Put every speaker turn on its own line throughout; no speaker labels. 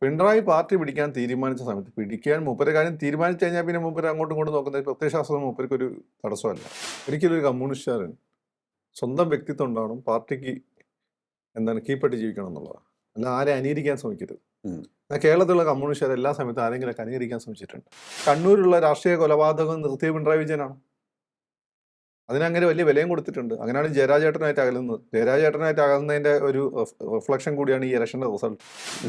Pinarayi party പിടിക്കാൻ തീരുമാനിച്ച സമയത്ത് പിടിക്കാൻ മൂപ്പര് കാര്യം തീരുമാനിച്ചു കഴിഞ്ഞാൽ പിന്നെ മൂപ്പര് അങ്ങോട്ടും ഇങ്ങോട്ടും നോക്കുന്നത് പ്രത്യയശാസ്ത്രം മൂപ്പർക്ക് ഒരു തടസ്സമല്ല. ഒരിക്കലും ഒരു കമ്മ്യൂണിസ്റ്റുകാരൻ സ്വന്തം വ്യക്തിത്വം ഉണ്ടാവണം, പാർട്ടിക്ക് കീഴ്പ്പെട്ട് ജീവിക്കണം എന്നുള്ളതാണ്. അല്ല ആരെ അനുകരിക്കാൻ ശ്രമിക്കരുത്. എന്നാൽ കേരളത്തിലുള്ള കമ്മ്യൂണിസ്റ്റുകാർ എല്ലാ സമയത്തും ആരെങ്കിലൊക്കെ അനുകരിക്കാൻ ശ്രമിച്ചിട്ടുണ്ട്. കണ്ണൂരിലുള്ള രാഷ്ട്രീയ കൊലപാതകം നിർത്തിയ പിണറായി വിജയനാണ്. അതിനങ്ങനെ വലിയ വിലയും കൊടുത്തിട്ടുണ്ട്. അങ്ങനെയാണ് ജയരാജേട്ടനായിട്ട് അകലുന്നത്. ജയരാജേട്ടനായിട്ട് അകലുന്നതിന്റെ ഒരു റിഫ്ലക്ഷൻ കൂടിയാണ് ഈ ഇലക്ഷന്റെ റിസൾട്ട്.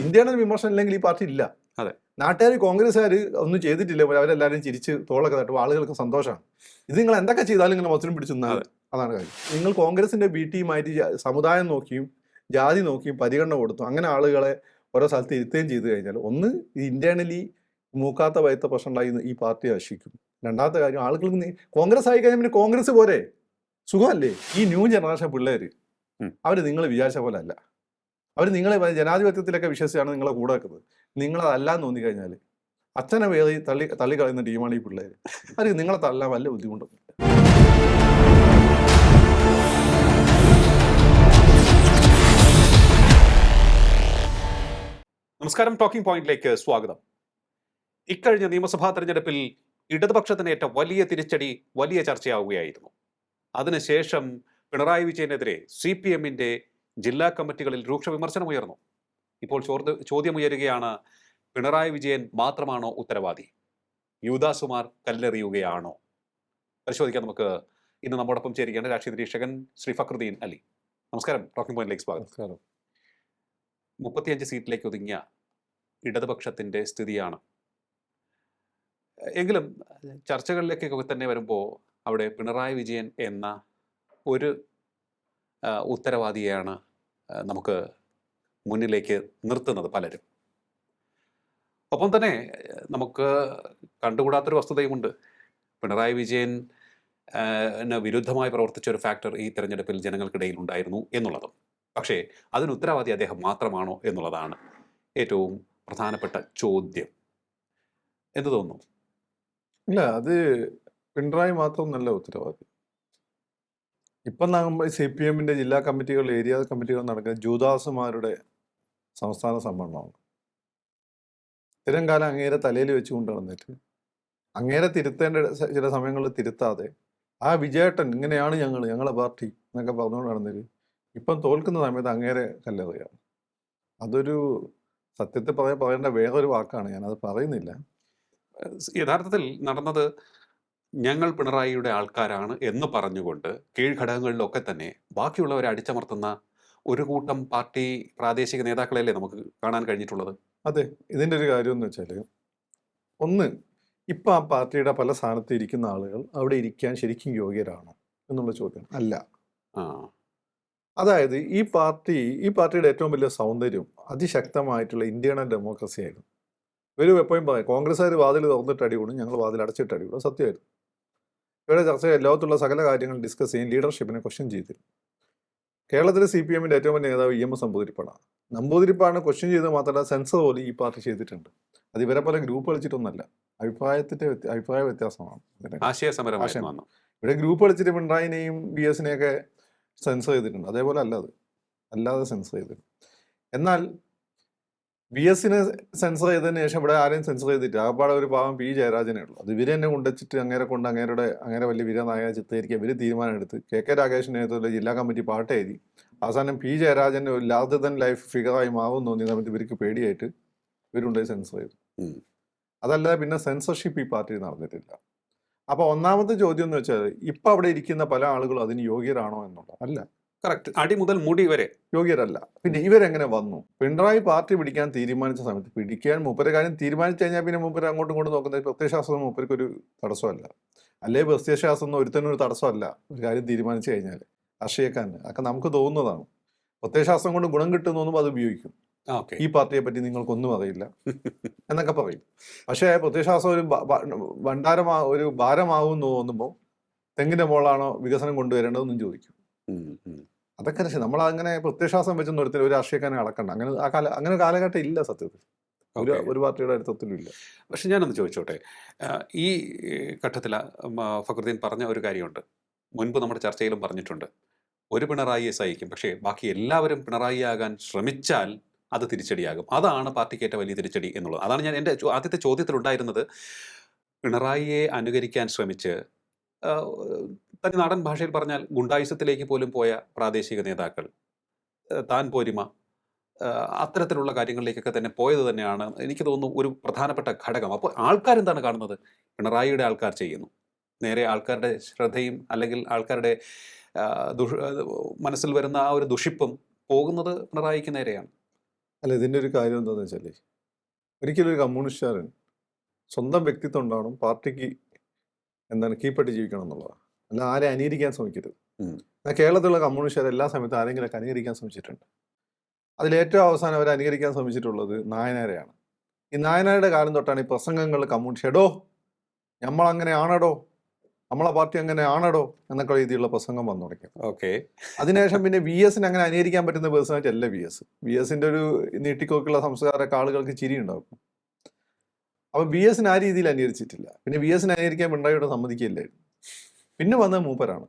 ഇന്ത്യയുടെ വിമർശനം ഇല്ലെങ്കിൽ ഈ പാർട്ടി ഇല്ല.
അതെ,
നാട്ടുകാർ കോൺഗ്രസ്സുകാർ ഒന്നും ചെയ്തിട്ടില്ല, അവരെല്ലാവരും ചിരിച്ച് തോളൊക്കെ തട്ടും, ആളുകൾക്ക് സന്തോഷമാണ്. ഇത് നിങ്ങൾ എന്തൊക്കെ ചെയ്താലും ഇങ്ങനെ മൊത്തം പിടിച്ചു നിന്നാൽ അതാണ് കാര്യം. നിങ്ങൾ കോൺഗ്രസിന്റെ ബി ടീമായിട്ട് സമുദായം നോക്കിയും ജാതി നോക്കിയും പരിഗണന കൊടുത്തു അങ്ങനെ ആളുകളെ ഓരോ സ്ഥലത്ത് ഇരുത്തുകയും ചെയ്തു കഴിഞ്ഞാൽ ഒന്ന് ഇന്റേണലി മൂക്കാത്ത വയത്ത പ്രശ്നം ഉണ്ടായി ഈ പാർട്ടി നശിക്കും. രണ്ടാമത്തെ കാര്യം, ആളുകൾക്ക് കോൺഗ്രസ് ആയി കഴിഞ്ഞാൽ പിന്നെ കോൺഗ്രസ് പോരെ, സുഖമല്ലേ? ഈ ന്യൂ ജനറേഷൻ പിള്ളേർ അവർ നിങ്ങൾ വിചാരിച്ച പോലെ അല്ല. അവർ നിങ്ങളെ ജനാധിപത്യത്തിലൊക്കെ വിശ്വസിച്ചാണ് നിങ്ങളെ കൂടെ വെക്കുന്നത്. നിങ്ങളതല്ലാന്ന് തോന്നി കഴിഞ്ഞാൽ അച്ഛനെ വേദി തള്ളിക്കളയുന്ന ടീമാണ് ഈ പിള്ളേർ. അത് നിങ്ങളെ തള്ളാൻ വല്ല ബുദ്ധിമുട്ടൊന്നും.
നമസ്കാരം. ടോക്കിംഗ് പോയിന്റിലേക്ക് സ്വാഗതം. ഇക്കഴിഞ്ഞ നിയമസഭാ തെരഞ്ഞെടുപ്പിൽ ഇടതുപക്ഷത്തിനേറ്റ വലിയ തിരിച്ചടി വലിയ ചർച്ചയാവുകയായിരുന്നു. അതിനുശേഷം പിണറായി വിജയനെതിരെ CPM-ന്റെ ജില്ലാ കമ്മിറ്റികളിൽ രൂക്ഷ വിമർശനമുയർന്നു. ഇപ്പോൾ ചോദ്യമുയരുകയാണ്, പിണറായി വിജയൻ മാത്രമാണോ ഉത്തരവാദി? യൂദാസുമാർ കല്ലെറിയുകയാണോ? പരിശോധിക്കാൻ നമുക്ക് ഇന്ന് നമ്മോടൊപ്പം ചേരുകയാണ് രാഷ്ട്രീയ നിരീക്ഷകൻ ശ്രീ ഫക്രുദ്ദീൻ അലി. നമസ്കാരം. ടോക്കിംഗ് പോയിന്റിലേക്ക് സ്വാഗതം. 35 സീറ്റിലേക്ക് ഒതുങ്ങിയ ഇടതുപക്ഷത്തിൻ്റെ സ്ഥിതിയാണ്. എങ്കിലും ചർച്ചകളിലേക്കൊക്കെ തന്നെ വരുമ്പോൾ അവിടെ പിണറായി വിജയൻ എന്ന ഒരു ഉത്തരവാദിയെയാണ് നമുക്ക് മുന്നിലേക്ക് നിർത്തുന്നത് പലരും. ഒപ്പം തന്നെ നമുക്ക് കണ്ടുകൂടാത്തൊരു വസ്തുതയുമുണ്ട്. പിണറായി വിജയൻ വിരുദ്ധമായി പ്രവർത്തിച്ച ഒരു ഫാക്ടർ ഈ തെരഞ്ഞെടുപ്പിൽ ജനങ്ങൾക്കിടയിൽ ഉണ്ടായിരുന്നു എന്നുള്ളതും. പക്ഷേ അതിന് ഉത്തരവാദി അദ്ദേഹം മാത്രമാണോ എന്നുള്ളതാണ് ഏറ്റവും പ്രധാനപ്പെട്ട ചോദ്യം. എന്ത് തോന്നുന്നു?
ഇല്ല, അത് പിണറായി മാത്രം നല്ല ഉത്തരവാദി. ഇപ്പം നമ്മൾ CPM-ന്റെ ജില്ലാ കമ്മിറ്റികൾ, ഏരിയ കമ്മിറ്റികൾ നടക്കുന്ന ജൂദാസുമാരുടെ സംസ്ഥാന സമ്മേളനമാണ്. ഇത്തരം കാലം അങ്ങേരെ തലയിൽ വെച്ച് കൊണ്ട് നടന്നിട്ട് അങ്ങേരെ തിരുത്തേണ്ട ചില സമയങ്ങളിൽ തിരുത്താതെ ആ വിജയേട്ടൻ ഇങ്ങനെയാണ് ഞങ്ങളെ പാർട്ടി എന്നൊക്കെ പറഞ്ഞുകൊണ്ട് നടന്നിട്ട് ഇപ്പം തോൽക്കുന്ന സമയത്ത് അങ്ങേരെ കല്ലെറിയാണ്. അതൊരു സത്യത്തിൽ പറയേണ്ട വേറൊരു വാക്കാണ്, ഞാനത് പറയുന്നില്ല.
യഥാർത്ഥത്തിൽ നടന്നത് ഞങ്ങൾ പിണറായിയുടെ ആൾക്കാരാണ് എന്ന് പറഞ്ഞുകൊണ്ട് കീഴ്ഘടകങ്ങളിലൊക്കെ തന്നെ ബാക്കിയുള്ളവരെ അടിച്ചമർത്തുന്ന ഒരു കൂട്ടം പാർട്ടി പ്രാദേശിക നേതാക്കളെയല്ലേ നമുക്ക് കാണാൻ കഴിഞ്ഞിട്ടുള്ളത്.
അതെ, ഇതിൻ്റെ ഒരു കാര്യം എന്ന് വെച്ചാൽ, ഒന്ന്, ഇപ്പം ആ പാർട്ടിയുടെ പല സ്ഥാനത്ത് ഇരിക്കുന്ന ആളുകൾ അവിടെ ഇരിക്കാൻ ശരിക്കും യോഗ്യരാണോ എന്നുള്ള ചോദ്യം അല്ല. അതായത് ഈ പാർട്ടിയുടെ ഏറ്റവും വലിയ സൗന്ദര്യം അതിശക്തമായിട്ടുള്ള ഇന്റേണൽ ഡെമോക്രസി ആയിരുന്നു. ഇവർ എപ്പോഴും പറയും കോൺഗ്രസ്സുകാർ വാതിൽ തുറന്നിട്ട് അടികൂടും, ഞങ്ങൾ വാതിൽ അടച്ചിട്ട് അടികൂടും. സത്യമായിരുന്നു. ഇവരുടെ ചർച്ച ലോകത്തുള്ള സകല കാര്യങ്ങൾ ഡിസ്കസ് ചെയ്യും, ലീഡർഷിപ്പിനെ ക്വസ്റ്റ്യൻ ചെയ്തിരുന്നു. കേരളത്തിലെ CPM-ന്റെ ഏറ്റവും വലിയ നേതാവ് EMS നമ്പൂതിരിപ്പാടാണ്. നമ്പൂതിരിപ്പാടിനെ ക്വസ്റ്റ്യൻ ചെയ്ത് മാത്രമല്ല സെൻസർ പോലും ഈ പാർട്ടി ചെയ്തിട്ടുണ്ട്. അത് ഇവരെ പോലെ ഗ്രൂപ്പ് കളിച്ചിട്ടൊന്നല്ല, അഭിപ്രായ വ്യത്യാസമാണ്. ഇവിടെ ഗ്രൂപ്പ് കളിച്ചിട്ട് പിണറായിനെയും BS-നെയൊക്കെ സെൻസർ ചെയ്തിട്ടുണ്ട്. അതേപോലെ അല്ലാതെ സെൻസർ ചെയ്തിട്ടുണ്ട്. എന്നാൽ BS-നെ സെൻസർ ചെയ്തതിന് ശേഷം ഇവിടെ ആരെയും സെൻസർ ചെയ്തിട്ട് ആകപ്പാടെ ഒരു പാവം P ജയരാജനെ ഉള്ളൂ. അത് ഇവരെ തന്നെ കൊണ്ടുവച്ചിട്ട് അങ്ങനെ വലിയ വീരനായ ചിത്രീകരിക്കുക ഇവർ തീരുമാനം എടുത്ത് KK രാഗേഷിന്റെ നേതൃത്വത്തിലുള്ള ജില്ലാ കമ്മിറ്റി പാട്ട് എഴുതി അവസാനം P ജയരാജൻ ഒരു ലാർജർ ദൻ ലൈഫ് ഫിഗറായി മാറും തോന്നിയ സമയത്ത് ഇവർക്ക് പേടിയായിട്ട് ഇവരുണ്ടായി സെൻസർ ചെയ്തു. അതല്ലാതെ പിന്നെ സെൻസർഷിപ്പ് ഈ പാർട്ടിയിൽ നടന്നിട്ടില്ല. അപ്പൊ ഒന്നാമത്തെ ചോദ്യം എന്ന് വെച്ചാൽ ഇപ്പൊ അവിടെ ഇരിക്കുന്ന പല ആളുകളും അതിന് യോഗ്യരാണോ എന്നുള്ള അല്ല.
കറക്റ്റ്. അടി മുതൽ മുടി വരെ
യോഗ്യരല്ല. പിന്നെ ഇവരെങ്ങനെ വന്നു? പിണറായി പാർട്ടി പിടിക്കാൻ തീരുമാനിച്ച സമയത്ത് പിടിക്കാൻ മൂപ്പര് കാര്യം തീരുമാനിച്ചു കഴിഞ്ഞാൽ പിന്നെ മൂപ്പര് അങ്ങോട്ടും ഇങ്ങോട്ടും നോക്കുന്നത് പ്രത്യയശാസ്ത്രം മൂപ്പർക്ക് ഒരു തടസ്സമല്ല. അല്ലെ പ്രത്യയശാസ്ത്രം ഒരുത്തനും ഒരു തടസ്സമല്ല. ഒരു കാര്യം തീരുമാനിച്ചു കഴിഞ്ഞാൽ രാഷ്ട്രീയക്കാരന് ഒക്കെ നമുക്ക് തോന്നുന്നതാണ്. പ്രത്യയശാസ്ത്രം കൊണ്ട് ഗുണം കിട്ടും തോന്നുമ്പോൾ അത് ഉപയോഗിക്കും. ഈ പാർട്ടിയെ പറ്റി നിങ്ങൾക്കൊന്നും അറിയില്ല എന്നൊക്കെ പറയും. പക്ഷേ പ്രത്യയശാസ്ത്രം ഒരു ഭാരമാവും തോന്നുമ്പോൾ തെങ്ങിന്റെ മോളാണോ വികസനം കൊണ്ടുവരേണ്ടതെന്നും ചോദിക്കും. അതൊക്കെ നമ്മളങ്ങനെ പ്രത്യയശാസ്ത്രം വെച്ചൊന്നും ഒരു രാഷ്ട്രീയക്കാരനെ അളക്കണ്ട. അങ്ങനെ കാലഘട്ടം ഇല്ല സത്യത്തിൽ, ഒരു പാർട്ടിയുടെ അടുത്തത്തിലും ഇല്ല.
പക്ഷെ ഞാനൊന്ന് ചോദിച്ചോട്ടെ, ഈ ഘട്ടത്തിൽ ഫക്രുദ്ദീൻ പറഞ്ഞ ഒരു കാര്യമുണ്ട്, മുൻപ് നമ്മുടെ ചർച്ചയിലും പറഞ്ഞിട്ടുണ്ട്. ഒരു പിണറായിയെ സഹിക്കും, പക്ഷേ ബാക്കി എല്ലാവരും പിണറായി ആകാൻ ശ്രമിച്ചാൽ അത് തിരിച്ചടിയാകും. അതാണ് പാർട്ടിക്കേറ്റ വലിയ തിരിച്ചടി എന്നുള്ളത്. അതാണ് ഞാൻ എൻ്റെ ആദ്യത്തെ ചോദ്യത്തിലുണ്ടായിരുന്നത്. പിണറായിയെ അനുകരിക്കാൻ ശ്രമിച്ച് തനി നാടൻ ഭാഷയിൽ പറഞ്ഞാൽ ഗുണ്ടായുസത്തിലേക്ക് പോലും പോയ പ്രാദേശിക നേതാക്കൾ, താൻ പോരിമ, അത്തരത്തിലുള്ള കാര്യങ്ങളിലേക്കൊക്കെ തന്നെ പോയത് തന്നെയാണ് എനിക്ക് തോന്നുന്നു ഒരു പ്രധാനപ്പെട്ട ഘടകം. അപ്പോൾ ആൾക്കാരെന്താണ് കാണുന്നത്? പിണറായിയുടെ ആൾക്കാർ ചെയ്യുന്നു. നേരെ ആൾക്കാരുടെ ശ്രദ്ധയും അല്ലെങ്കിൽ ആൾക്കാരുടെ മനസ്സിൽ വരുന്ന ആ ഒരു ദുഷിപ്പും പോകുന്നത് പിണറായിക്ക് നേരെയാണ്.
അല്ല, ഇതിൻ്റെ ഒരു കാര്യം എന്താണെന്ന് വെച്ചാൽ, ഒരിക്കലും ഒരു കമ്മ്യൂണിസ്റ്റുകാരൻ സ്വന്തം വ്യക്തിത്വം ഉണ്ടാവണം, പാർട്ടിക്ക് കീഴ്പ്പെട്ട് ജീവിക്കണം എന്നുള്ളതാണ്. അല്ല ആരെ അനുകരിക്കാൻ ശ്രമിക്കരുത്. എന്നാൽ കേരളത്തിലുള്ള കമ്മ്യൂണിസ്റ്റുകാർ എല്ലാ സമയത്തും ആരെങ്കിലും അനുകരിക്കാൻ ശ്രമിച്ചിട്ടുണ്ട്. അതിലേറ്റവും അവസാനം അവർ അനുകരിക്കാൻ ശ്രമിച്ചിട്ടുള്ളത് നായനാരെയാണ്. ഈ നായനാരുടെ കാലം തൊട്ടാണ് ഈ പ്രസംഗങ്ങൾ കമ്മ്യൂണിസ്റ്റ് എടോ നമ്മളങ്ങനെ ആണടോ, നമ്മളെ പാർട്ടി അങ്ങനെ ആണടോ എന്നൊക്കെ രീതിയിലുള്ള പ്രസംഗം വന്നു തുടങ്ങി.
ഓക്കെ.
അതിനുശേഷം പിന്നെ വി എസിന് അങ്ങനെ അനുകരിക്കാൻ പറ്റുന്ന പേഴ്സണാലിറ്റി അല്ല വി എസിന്റെ ഒരു നീട്ടിക്കോക്കുള്ള സംസ്കാരമൊക്കെ ആളുകൾക്ക് ചിരി ഉണ്ടാവും. അപ്പൊ വി എസിന് ആ രീതിയിൽ അനുകരിച്ചിട്ടില്ല. പിന്നെ വി എസിന് അനുകരിക്കാൻ പിണറായിയോട് സമ്മതിക്കില്ലായിരുന്നു. പിന്നെ വന്നത് മൂപ്പരാണ്.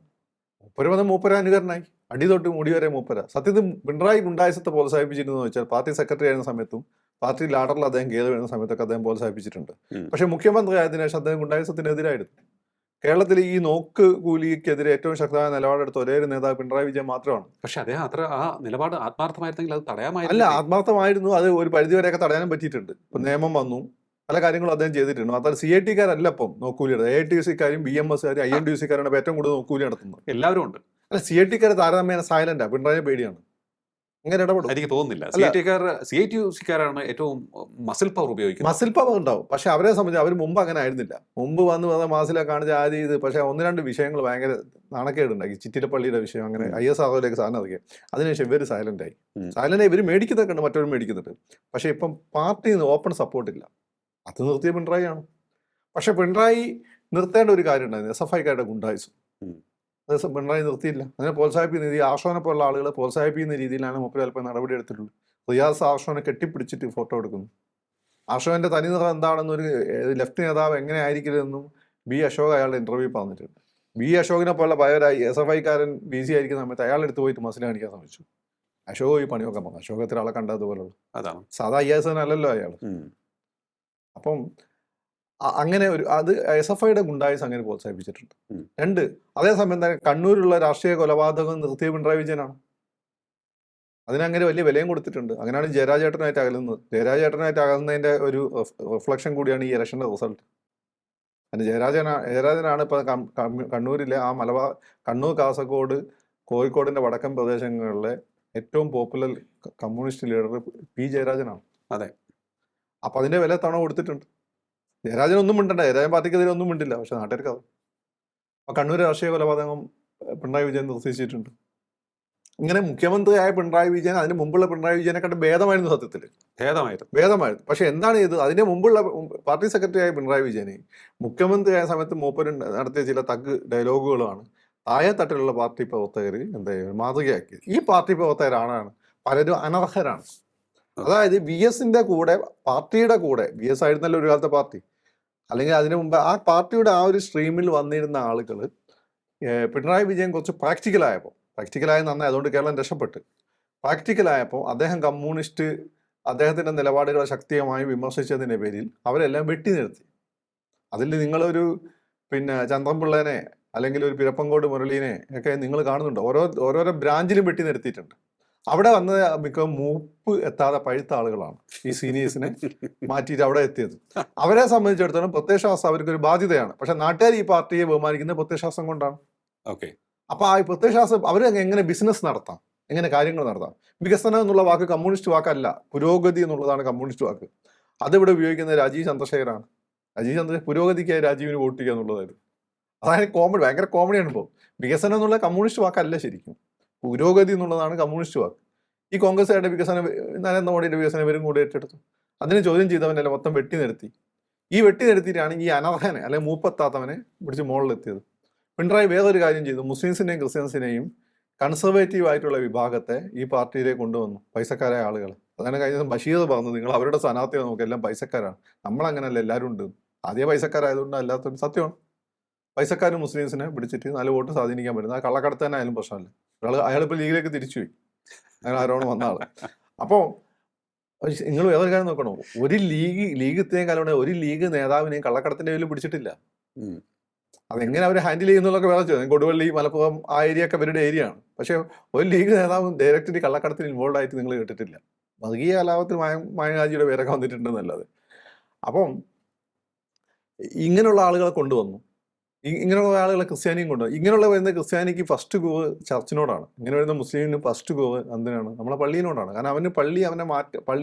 മൂപ്പര അനുകരണമായി, അടി തൊട്ട് മുടി വരെ മൂപ്പര. സത്യത്തിൽ പിണറായി ഗുണ്ടായുസത്തെ പ്രോത്സാഹിപ്പിച്ചിരുന്നു വെച്ചാൽ പാർട്ടി സെക്രട്ടറി ആയിരുന്ന സമയത്തും പാർട്ടി ലാഡറിൽ അദ്ദേഹം ഗേത് വരുന്ന സമയത്തൊക്കെ അദ്ദേഹം പ്രോത്സാഹിപ്പിച്ചിട്ടുണ്ട്. പക്ഷെ മുഖ്യമന്ത്രി ആയതിനു ശേഷം അദ്ദേഹം ഗുണ്ടായുസത്തിനെതിരായിരുന്നു. കേരളത്തിൽ ഈ നോക്ക് കൂലിക്കെതിരെ ഏറ്റവും ശക്തമായ നിലപാടെടുത്ത ഒരേ ഒരു നേതാവ് പിണറായി വിജയൻ മാത്രമാണ്.
പക്ഷെ അദ്ദേഹം അത്ര ആ നിലപാട് ആത്മാർത്ഥമായിരുന്നെങ്കിൽ അത്
അല്ല,
തടയാമായിരുന്നു.
ആത്മാർത്ഥമായിരുന്നു. അത് ഒരു പരിധിവരെയൊക്കെ തടയാനും പറ്റിയിട്ടുണ്ട്. ഇപ്പൊ നിയമം വന്നു, പല കാര്യങ്ങളും അദ്ദേഹം ചെയ്തിട്ടുണ്ട്. മാത്രമല്ല CIT-കാരല്ല ഇപ്പം നോക്കൂലിയുടെ, AITC-കാരും BMS-കാരും INTUC-കാരാണ് ഏറ്റവും കൂടുതൽ നോക്കൂലി നടത്തുന്നത്.
എല്ലാവരും ഉണ്ട്.
അല്ല, CIT-കാർ താരതമ്യേന സൈലന്റാ, പിണറായി പേടിയാണ്, അങ്ങനെ ഇടപെടും.
എനിക്ക് തോന്നുന്നില്ല. CITUC-കാരാണ് ഏറ്റവും മസിൽ പവർ ഉപയോഗിക്കുന്നത്.
മസിൽ പവർ ഉണ്ടാവും. പക്ഷെ അവരെ സംബന്ധിച്ച് അവർ മുമ്പ് അങ്ങനെ ആയിരുന്നില്ല. മുമ്പ് വന്ന് മാസിലൊക്കെ കാണിച്ച് ആദ്യം ഇത്, പക്ഷെ ഒന്ന് രണ്ട് വിഷയങ്ങൾ ഭയങ്കര നാണക്കേടുണ്ടാക്കി. ചിറ്റിലപ്പള്ളിയുടെ വിഷയം, അങ്ങനെ IS-ലേക്ക് സാധനം അതൊക്കെ. അതിനുശേഷം ഇവർ സൈലന്റായി. ഇവർ മേടിക്കുന്നതൊക്കെ ഉണ്ട്, മറ്റവർ മേടിക്കുന്നുണ്ട്. പക്ഷെ ഇപ്പം പാർട്ടിയിൽ നിന്ന് ഓപ്പൺ സപ്പോർട്ടില്ല. അത് നിർത്തിയ പിണറായിയാണ്. പക്ഷെ പിണറായി നിർത്തേണ്ട ഒരു കാര്യം ഉണ്ടായിരുന്നു, SFI-കാരുടെ ഗുണ്ടായുസം. അത് പിണറായി നിർത്തിയില്ല. അതിനെ പ്രോത്സാഹിപ്പിക്കുന്ന രീതി, ആർഷോനെ പോലുള്ള ആളുകളെ പ്രോത്സാഹിപ്പിക്കുന്ന രീതിയിലാണ് മൂപ്പര് ചിലപ്പോൾ നടപടി എടുത്തിട്ടുള്ളത്. റിയാസ് ആർഷോനെ കെട്ടിപ്പിടിച്ചിട്ട് ഫോട്ടോ എടുക്കുന്നു. ആർഷോന്റെ തനി നിറം എന്താണെന്നൊരു ലെഫ്റ്റ് നേതാവ് എങ്ങനെ ആയിരിക്കരുതെന്നും B. അശോക് അയാളുടെ ഇന്റർവ്യൂ പറഞ്ഞിട്ടുണ്ട്. B. അശോകിനെ പോലുള്ള പയരായി SFI-കാരൻ BC ആയിരിക്കുന്ന സമയത്ത് അയാളെടുത്ത് പോയിട്ട് മസിൽ കാണിക്കാൻ ശ്രമിച്ചു. അശോക് ഈ പണിയൊക്കെ പറഞ്ഞു. അശോക് എത്ര ആളെ കണ്ടതുപോലുള്ള
അതാണ്
സാധാ IAS അല്ലല്ലോ അയാൾ. അപ്പം അങ്ങനെ ഒരു അത് SFI-യുടെ ഗുണ്ടായുസ് അങ്ങനെ പ്രോത്സാഹിപ്പിച്ചിട്ടുണ്ട്. രണ്ട്, അതേസമയം തന്നെ കണ്ണൂരിലുള്ള രാഷ്ട്രീയ കൊലപാതകം നിർത്തിയ പിണറായി വിജയനാണ്. അതിനങ്ങനെ വലിയ വിലയും കൊടുത്തിട്ടുണ്ട്. അങ്ങനെയാണ് ജയരാജേട്ടനായിട്ട് അകലുന്നത്. ജയരാജേട്ടനായിട്ട് അകലുന്നതിന്റെ ഒരു റിഫ്ലക്ഷൻ കൂടിയാണ് ഈ ഇലക്ഷന്റെ റിസൾട്ട്. അതിന് ജയരാജനാണ് ഇപ്പൊ കണ്ണൂരിലെ ആ കണ്ണൂർ, കാസർഗോഡ്, കോഴിക്കോടിന്റെ വടക്കൻ പ്രദേശങ്ങളിലെ ഏറ്റവും പോപ്പുലർ കമ്മ്യൂണിസ്റ്റ് ലീഡർ P. ജയരാജനാണ്.
അതെ.
അപ്പൊ അതിന്റെ വില തവണ കൊടുത്തിട്ടുണ്ട്. ജയരാജൻ ഒന്നും മിണ്ടണ്ട, ജയരാജൻ പാർട്ടിക്കെതിരെ ഒന്നും മിണ്ടില്ല. പക്ഷെ നാട്ടുകാർക്ക് അത്. അപ്പൊ കണ്ണൂർ രാഷ്ട്രീയ കൊലപാതകം പിണറായി വിജയൻ നിർദ്ദേശിച്ചിട്ടുണ്ട്. ഇങ്ങനെ മുഖ്യമന്ത്രിയായ പിണറായി വിജയൻ അതിന് മുമ്പുള്ള പിണറായി വിജയനെ കണ്ട് ഭേദമായിരുന്നു. സത്യത്തിൽ ഭേദമായിരുന്നു. പക്ഷെ എന്താണ് ഇത്, അതിന് മുമ്പുള്ള പാർട്ടി സെക്രട്ടറി ആയ പിണറായി വിജയനെ മുഖ്യമന്ത്രിയായ സമയത്ത് മൂപ്പര് നടത്തിയ ചില തഗ് ഡയലോഗുകളാണ് താഴെത്തട്ടിലുള്ള പാർട്ടി പ്രവർത്തകർ മാതൃകയാക്കിയത്. ഈ പാർട്ടി പ്രവർത്തകരാണ് പലരും അനർഹരാണ്. അതായത് VS-ന്റെ കൂടെ, പാർട്ടിയുടെ കൂടെ, VS ആയിരുന്നല്ലോ ഒരു കാലത്തെ പാർട്ടി, അല്ലെങ്കിൽ അതിനു മുമ്പ് ആ പാർട്ടിയുടെ ആ ഒരു സ്ട്രീമിൽ വന്നിരുന്ന ആളുകൾ പിണറായി വിജയൻ കുറച്ച് പ്രാക്ടിക്കലായ നന്നായി, അതുകൊണ്ട് കേരളം രക്ഷപ്പെട്ട്. പ്രാക്ടിക്കലായപ്പോൾ അദ്ദേഹം കമ്മ്യൂണിസ്റ്റ്, അദ്ദേഹത്തിന്റെ നിലപാടുകളെ ശക്തിയായി വിമർശിച്ചതിന്റെ പേരിൽ അവരെല്ലാം വെട്ടി നിർത്തി. അതിൽ നിങ്ങളൊരു ചന്ദ്രൻപിള്ളേനെ അല്ലെങ്കിൽ ഒരു പിരപ്പങ്കോട് മുരളീനെ ഒക്കെ നിങ്ങൾ കാണുന്നുണ്ട്. ഓരോരോ ബ്രാഞ്ചിലും വെട്ടി നിർത്തിയിട്ടുണ്ട്. അവിടെ വന്നത് മിക്ക മൂപ്പ് എത്താതെ പഴുത്ത ആളുകളാണ് ഈ സീനിയേഴ്സിനെ മാറ്റിയിട്ട് അവിടെ എത്തിയത്. അവരെ സംബന്ധിച്ചിടത്തോളം പ്രത്യയശാസ്ത്രം അവർക്കൊരു ബാധ്യതയാണ്. പക്ഷെ നാട്ടുകാർ ഈ പാർട്ടിയെ ബഹുമാനിക്കുന്നത് പ്രത്യയശാസ്ത്രം കൊണ്ടാണ്. അപ്പൊ ആ പ്രത്യയശാസ്ത്രം അവർ എങ്ങനെ ബിസിനസ് നടത്താം, എങ്ങനെ കാര്യങ്ങൾ നടത്താം. വികസനം എന്നുള്ള വാക്ക് കമ്മ്യൂണിസ്റ്റ് വാക്കല്ല, പുരോഗതി എന്നുള്ളതാണ് കമ്മ്യൂണിസ്റ്റ് വാക്ക്. അതിവിടെ ഉപയോഗിക്കുന്നത് രാജീവ് ചന്ദ്രശേഖരാണ്. പുരോഗതിക്കായി രാജീവിന് വോട്ട് ചെയ്യുക എന്നുള്ളതായിരുന്നു. അതായത് ഭയങ്കര കോമഡിയാണ്. ഇപ്പോൾ വികസനം എന്നുള്ള കമ്മ്യൂണിസ്റ്റ് വാക്കല്ല, ശരിക്കും പുരോഗതി എന്നുള്ളതാണ് കമ്മ്യൂണിസ്റ്റ് വാക്ക്. ഈ കോൺഗ്രസ്സുകാരുടെ വികസനം, നരേന്ദ്രമോദിയുടെ വികസനം ഇവരും കൂടെ ഏറ്റെടുത്തു. അതിന് ചോദ്യം ചെയ്തവനല്ല മൊത്തം വെട്ടി നിർത്തി. ഈ വെട്ടി നിർത്തിയിട്ടാണ് ഈ അനർഹനെ അല്ലെങ്കിൽ മൂപ്പെത്താത്തവനെ പിടിച്ച് മുകളിലെത്തിയത്. പിണറായി വേറൊരു കാര്യം ചെയ്തു, മുസ്ലിംസിനെയും ക്രിസ്ത്യൻസിനെയും കൺസർവേറ്റീവ് ആയിട്ടുള്ള വിഭാഗത്തെ ഈ പാർട്ടിയിലേക്ക് കൊണ്ടുവന്നു, പൈസക്കാരായ ആളുകൾ. അതാണ് കഴിഞ്ഞ ദിവസം ബഷീർ പറഞ്ഞത്, നിങ്ങൾ അവരുടെ സ്ഥാനാർത്ഥികൾ നോക്കുക, എല്ലാം പൈസക്കാരാണ്. നമ്മളങ്ങനല്ല, എല്ലാവരും ഉണ്ട്. ആദ്യം പൈസക്കാരായതുകൊണ്ട് അല്ലാത്തൊരു സത്യമാണ്. പൈസക്കാരും മുസ്ലിംസിനെ പിടിച്ചിട്ട് 4 വോട്ട് സ്വാധീനിക്കാൻ പറ്റുന്നത്. ആ കള്ളക്കടത്ത് തന്നെ ആയാലും പ്രശ്നമല്ല. അയാളിപ്പോൾ ലീഗിലേക്ക് തിരിച്ചുപോയി, അങ്ങനെ ആരോണം വന്ന ആള്. അപ്പോൾ നിങ്ങൾ വേറൊരു കാര്യം നോക്കണം, ഒരു ലീഗ് ഇത്രയും കാലം ഒരു ലീഗ് നേതാവിനെയും കള്ളക്കടത്തിന്റെ പേരിൽ പിടിച്ചിട്ടില്ല.
ഉം.
അതെങ്ങനെ അവർ ഹാൻഡിൽ ചെയ്യുന്നുള്ളതൊക്കെ വേറെ ചോദ്യം. കൊടുവള്ളി, മലപ്പുറം ആ ഏരിയ ഒക്കെ അവരുടെ ഏരിയ ആണ്. പക്ഷെ ഒരു ലീഗ് നേതാവും ഡയറക്റ്റ്ലി കള്ളക്കടത്തിൽ ഇൻവോൾവ് ആയിട്ട് നിങ്ങൾ കേട്ടിട്ടില്ല. വർഗീയ കലാപത്തിൽ മായങ്ങാജിയുടെ പേരൊക്കെ വന്നിട്ടുണ്ടെന്നല്ലാതെ. അപ്പം ഇങ്ങനെയുള്ള ആളുകളെ കൊണ്ടുവന്നു, ഇങ്ങനെയുള്ള ആളുകളെ ക്രിസ്ത്യാനിയും കൊണ്ടുവന്നു. ഇങ്ങനെയുള്ള വരുന്ന ക്രിസ്ത്യാനിക്ക് ഫസ്റ്റ് കൂറ് ചർച്ചിനോടാണ്, ഇങ്ങനെ വരുന്ന മുസ്ലിമിന് ഫസ്റ്റ് കൂറ് എന്തിനാണ്? നമ്മളെ പള്ളിയിനോടാണ്. കാരണം അവന് പള്ളിയിൽ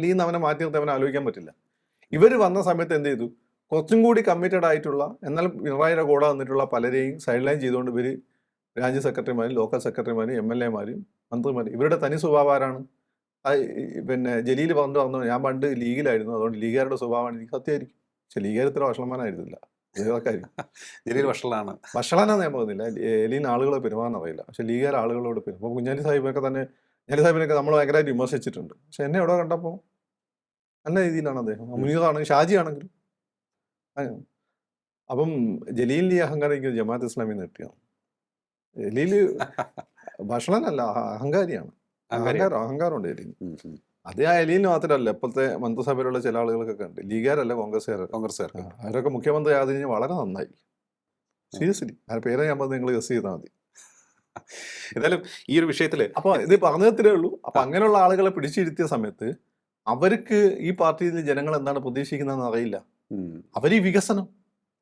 നിന്ന് അവനെ മാറ്റി നിർത്തി അവനെ ആലോചിക്കാൻ പറ്റില്ല. ഇവർ വന്ന സമയത്ത് എന്ത് ചെയ്തു? കുറച്ചും കൂടി കമ്മിറ്റഡ് ആയിട്ടുള്ള, എന്നാൽ പിണറായിയുടെ കൂടെ വന്നിട്ടുള്ള പലരെയും സൈഡ് ലൈൻ ചെയ്തുകൊണ്ട് ഇവർ രാജ്യ സെക്രട്ടറിമാരും ലോക്കൽ സെക്രട്ടറിമാരും MLA-മാരും മന്ത്രിമാരും ഇവരുടെ തനി സ്വഭാവമാണ്. പിന്നെ ജലീൽ പറഞ്ഞു, ഞാൻ പണ്ട് ലീഗിലായിരുന്നു, അതുകൊണ്ട് ലീഗുകാരുടെ സ്വഭാവമാണ്. എനിക്ക് സത്യമായിരിക്കും, പക്ഷെ ലീഗുകാർ ഇത്ര വഷളന്മാരായിരുന്നില്ല.
ജലീൽ വഷളാണ്.
വഷളാണെന്ന് ഞാൻ പറയുന്നില്ല, എലീൻ ആളുകളെ പെരുമാറാൻ അറിയില്ല, പക്ഷെ ലീഗുകാർ ആളുകളോട് പെരുമാറും. അപ്പോൾ കുഞ്ഞാലി സാഹിബിനൊക്കെ നമ്മൾ ഭയങ്കരമായിട്ട് വിമർശിച്ചിട്ടുണ്ട്. പക്ഷെ എന്നെ എവിടെ കണ്ടപ്പോൾ നല്ല രീതിയിലാണ് അദ്ദേഹം. മുനീറാണെങ്കിലും ഷാജി ആണെങ്കിലും. അപ്പം ജലീലിന്റെ ഈ അഹങ്കാരം എനിക്ക് ജമാഅത്ത് ഇസ്ലാമിൽ നിന്ന് കിട്ടിയാണ്. ജലീല് ഭക്ഷണനല്ല, അഹങ്കാരിയാണ്. അഹങ്കാരമുണ്ട് ജലീൽ. അത് ആ എലീലിന് മാത്രമല്ല, ഇപ്പോഴത്തെ മന്ത്രിസഭയിലുള്ള ചില ആളുകൾക്കൊക്കെ ഉണ്ട്. ലീഗുകാരല്ല, കോൺഗ്രസ്സുകാർ. അവരൊക്കെ മുഖ്യമന്ത്രി ആയതിന് വളരെ നന്നായി. സീരിയസ്ലി ആ പേരെ ഞാൻ പറഞ്ഞത് നിങ്ങൾ ഗസ് ചെയ്താൽ മതി.
എന്തായാലും ഈ ഒരു വിഷയത്തില്
അപ്പൊ ഇത് പറഞ്ഞതേ ഉള്ളൂ. അപ്പൊ അങ്ങനെയുള്ള ആളുകളെ പിടിച്ചിരുത്തിയ സമയത്ത് അവർക്ക് ഈ പാർട്ടിയിൽ ജനങ്ങൾ എന്താണ് പ്രതീക്ഷിക്കുന്നതെന്ന് അറിയില്ല. അവർ ഈ വികസനം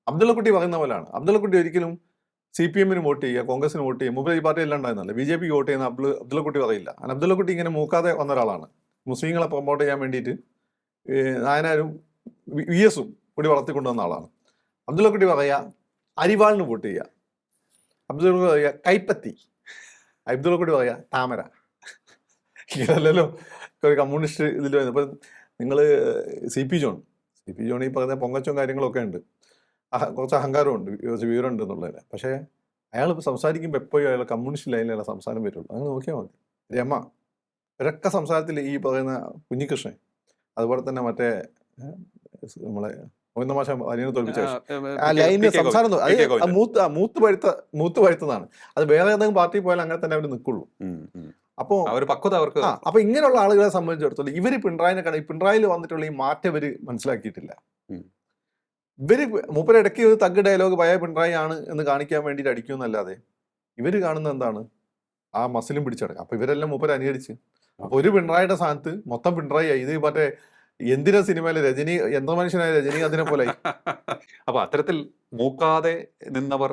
അബ്ദുള്ളക്കുട്ടി പറയുന്ന പോലെയാണ്. അബ്ദുള്ളക്കുട്ടി ഒരിക്കലും CPM-ന് വോട്ട് ചെയ്യുക, കോൺഗ്രസിന് വോട്ട് ചെയ്യുക, മുമ്പ് ഈ പാർട്ടി എല്ലാം ഉണ്ടായിരുന്നല്ലേ, BJP-ക്ക് വോട്ട് ചെയ്യുന്ന അബ്ദുള്ളക്കുട്ടി പറയില്ല. കാരണം അബ്ദുള്ളക്കുട്ടി ഇങ്ങനെ മൂക്കാതെ വന്ന ഒരാളാണ്. മുസ്ലിങ്ങളെ പ്രൊമോട്ട് ചെയ്യാൻ വേണ്ടിയിട്ട് നായനാരും VS-ഉം കൂടി വളർത്തിക്കൊണ്ടുവന്ന ആളാണ്. അബ്ദുള്ളക്കുട്ടി പറയുക അരിവാളിന് വോട്ട് ചെയ്യുക, അബ്ദുള്ളക്കുട്ടി പറയുക കൈപ്പത്തി, അബ്ദുള്ളക്കുട്ടി പറയുക താമര. ഇങ്ങനല്ലല്ലോ ഒരു കമ്മ്യൂണിസ്റ്റ് ഇതിൽ വരുന്നത്. അപ്പം നിങ്ങൾ CP ജോൺ ഈ പറയുന്ന പൊങ്ങച്ചും കാര്യങ്ങളൊക്കെ ഉണ്ട്, കുറച്ച് അഹങ്കാരമുണ്ട്, വിവരമുണ്ട് എന്നുള്ളതിന്. പക്ഷേ അയാൾ സംസാരിക്കുമ്പോൾ എപ്പോഴും അയാൾ കമ്മ്യൂണിസ്റ്റ് ലൈനിലുള്ള സംസാരം വരുള്ളൂ. അങ്ങനെ നോക്കിയാൽ മതി. രമ ഇവരൊക്കെ സംസാരത്തിൽ ഈ പറയുന്ന കുഞ്ഞികൃഷ്ണൻ, അതുപോലെ തന്നെ മറ്റേ നമ്മളെ മാഷ അനിയനെ തോൽപ്പിച്ച ആ ലൈനിൽ സംസാരം മൂത്ത് പഴുത്തതാണ്. അത് വേറെ ഏതെങ്കിലും പാർട്ടി പോയാൽ അങ്ങനെ തന്നെ അവർ നിൽക്കുള്ളൂ. അപ്പോൾ അപ്പൊ ഇങ്ങനെയുള്ള ആളുകളെ സംബന്ധിച്ചിടത്തോളം ഇവര് പിണറായിൽ വന്നിട്ടുള്ള ഈ മാറ്റം ഇവര് മനസ്സിലാക്കിയിട്ടില്ല. ഇവര് മൂപ്പരിടയ്ക്ക് ഒരു തഗ് ഡയലോഗ് പഴയ പിണറായി ആണ് എന്ന് കാണിക്കാൻ വേണ്ടിയിട്ട് അടിക്കുമെന്നല്ലാതെ ഇവര് കാണുന്നത് എന്താണ്? ആ മസിലും പിടിച്ചടക്കാം. അപ്പൊ ഇവരെല്ലാം മൂപ്പര് അനുകരിച്ച്, അപ്പൊ ഒരു പിണറായിയുടെ സ്ഥാനത്ത് മൊത്തം പിണറായി ആയി. ഇത് മറ്റേ എന്തിനാ സിനിമയിലെ രജനി, യന്ത്രമനുഷ്യനായ രജനി അതിനെ പോലെ.
അപ്പൊ അത്തരത്തിൽ മൂക്കാതെ നിന്നവർ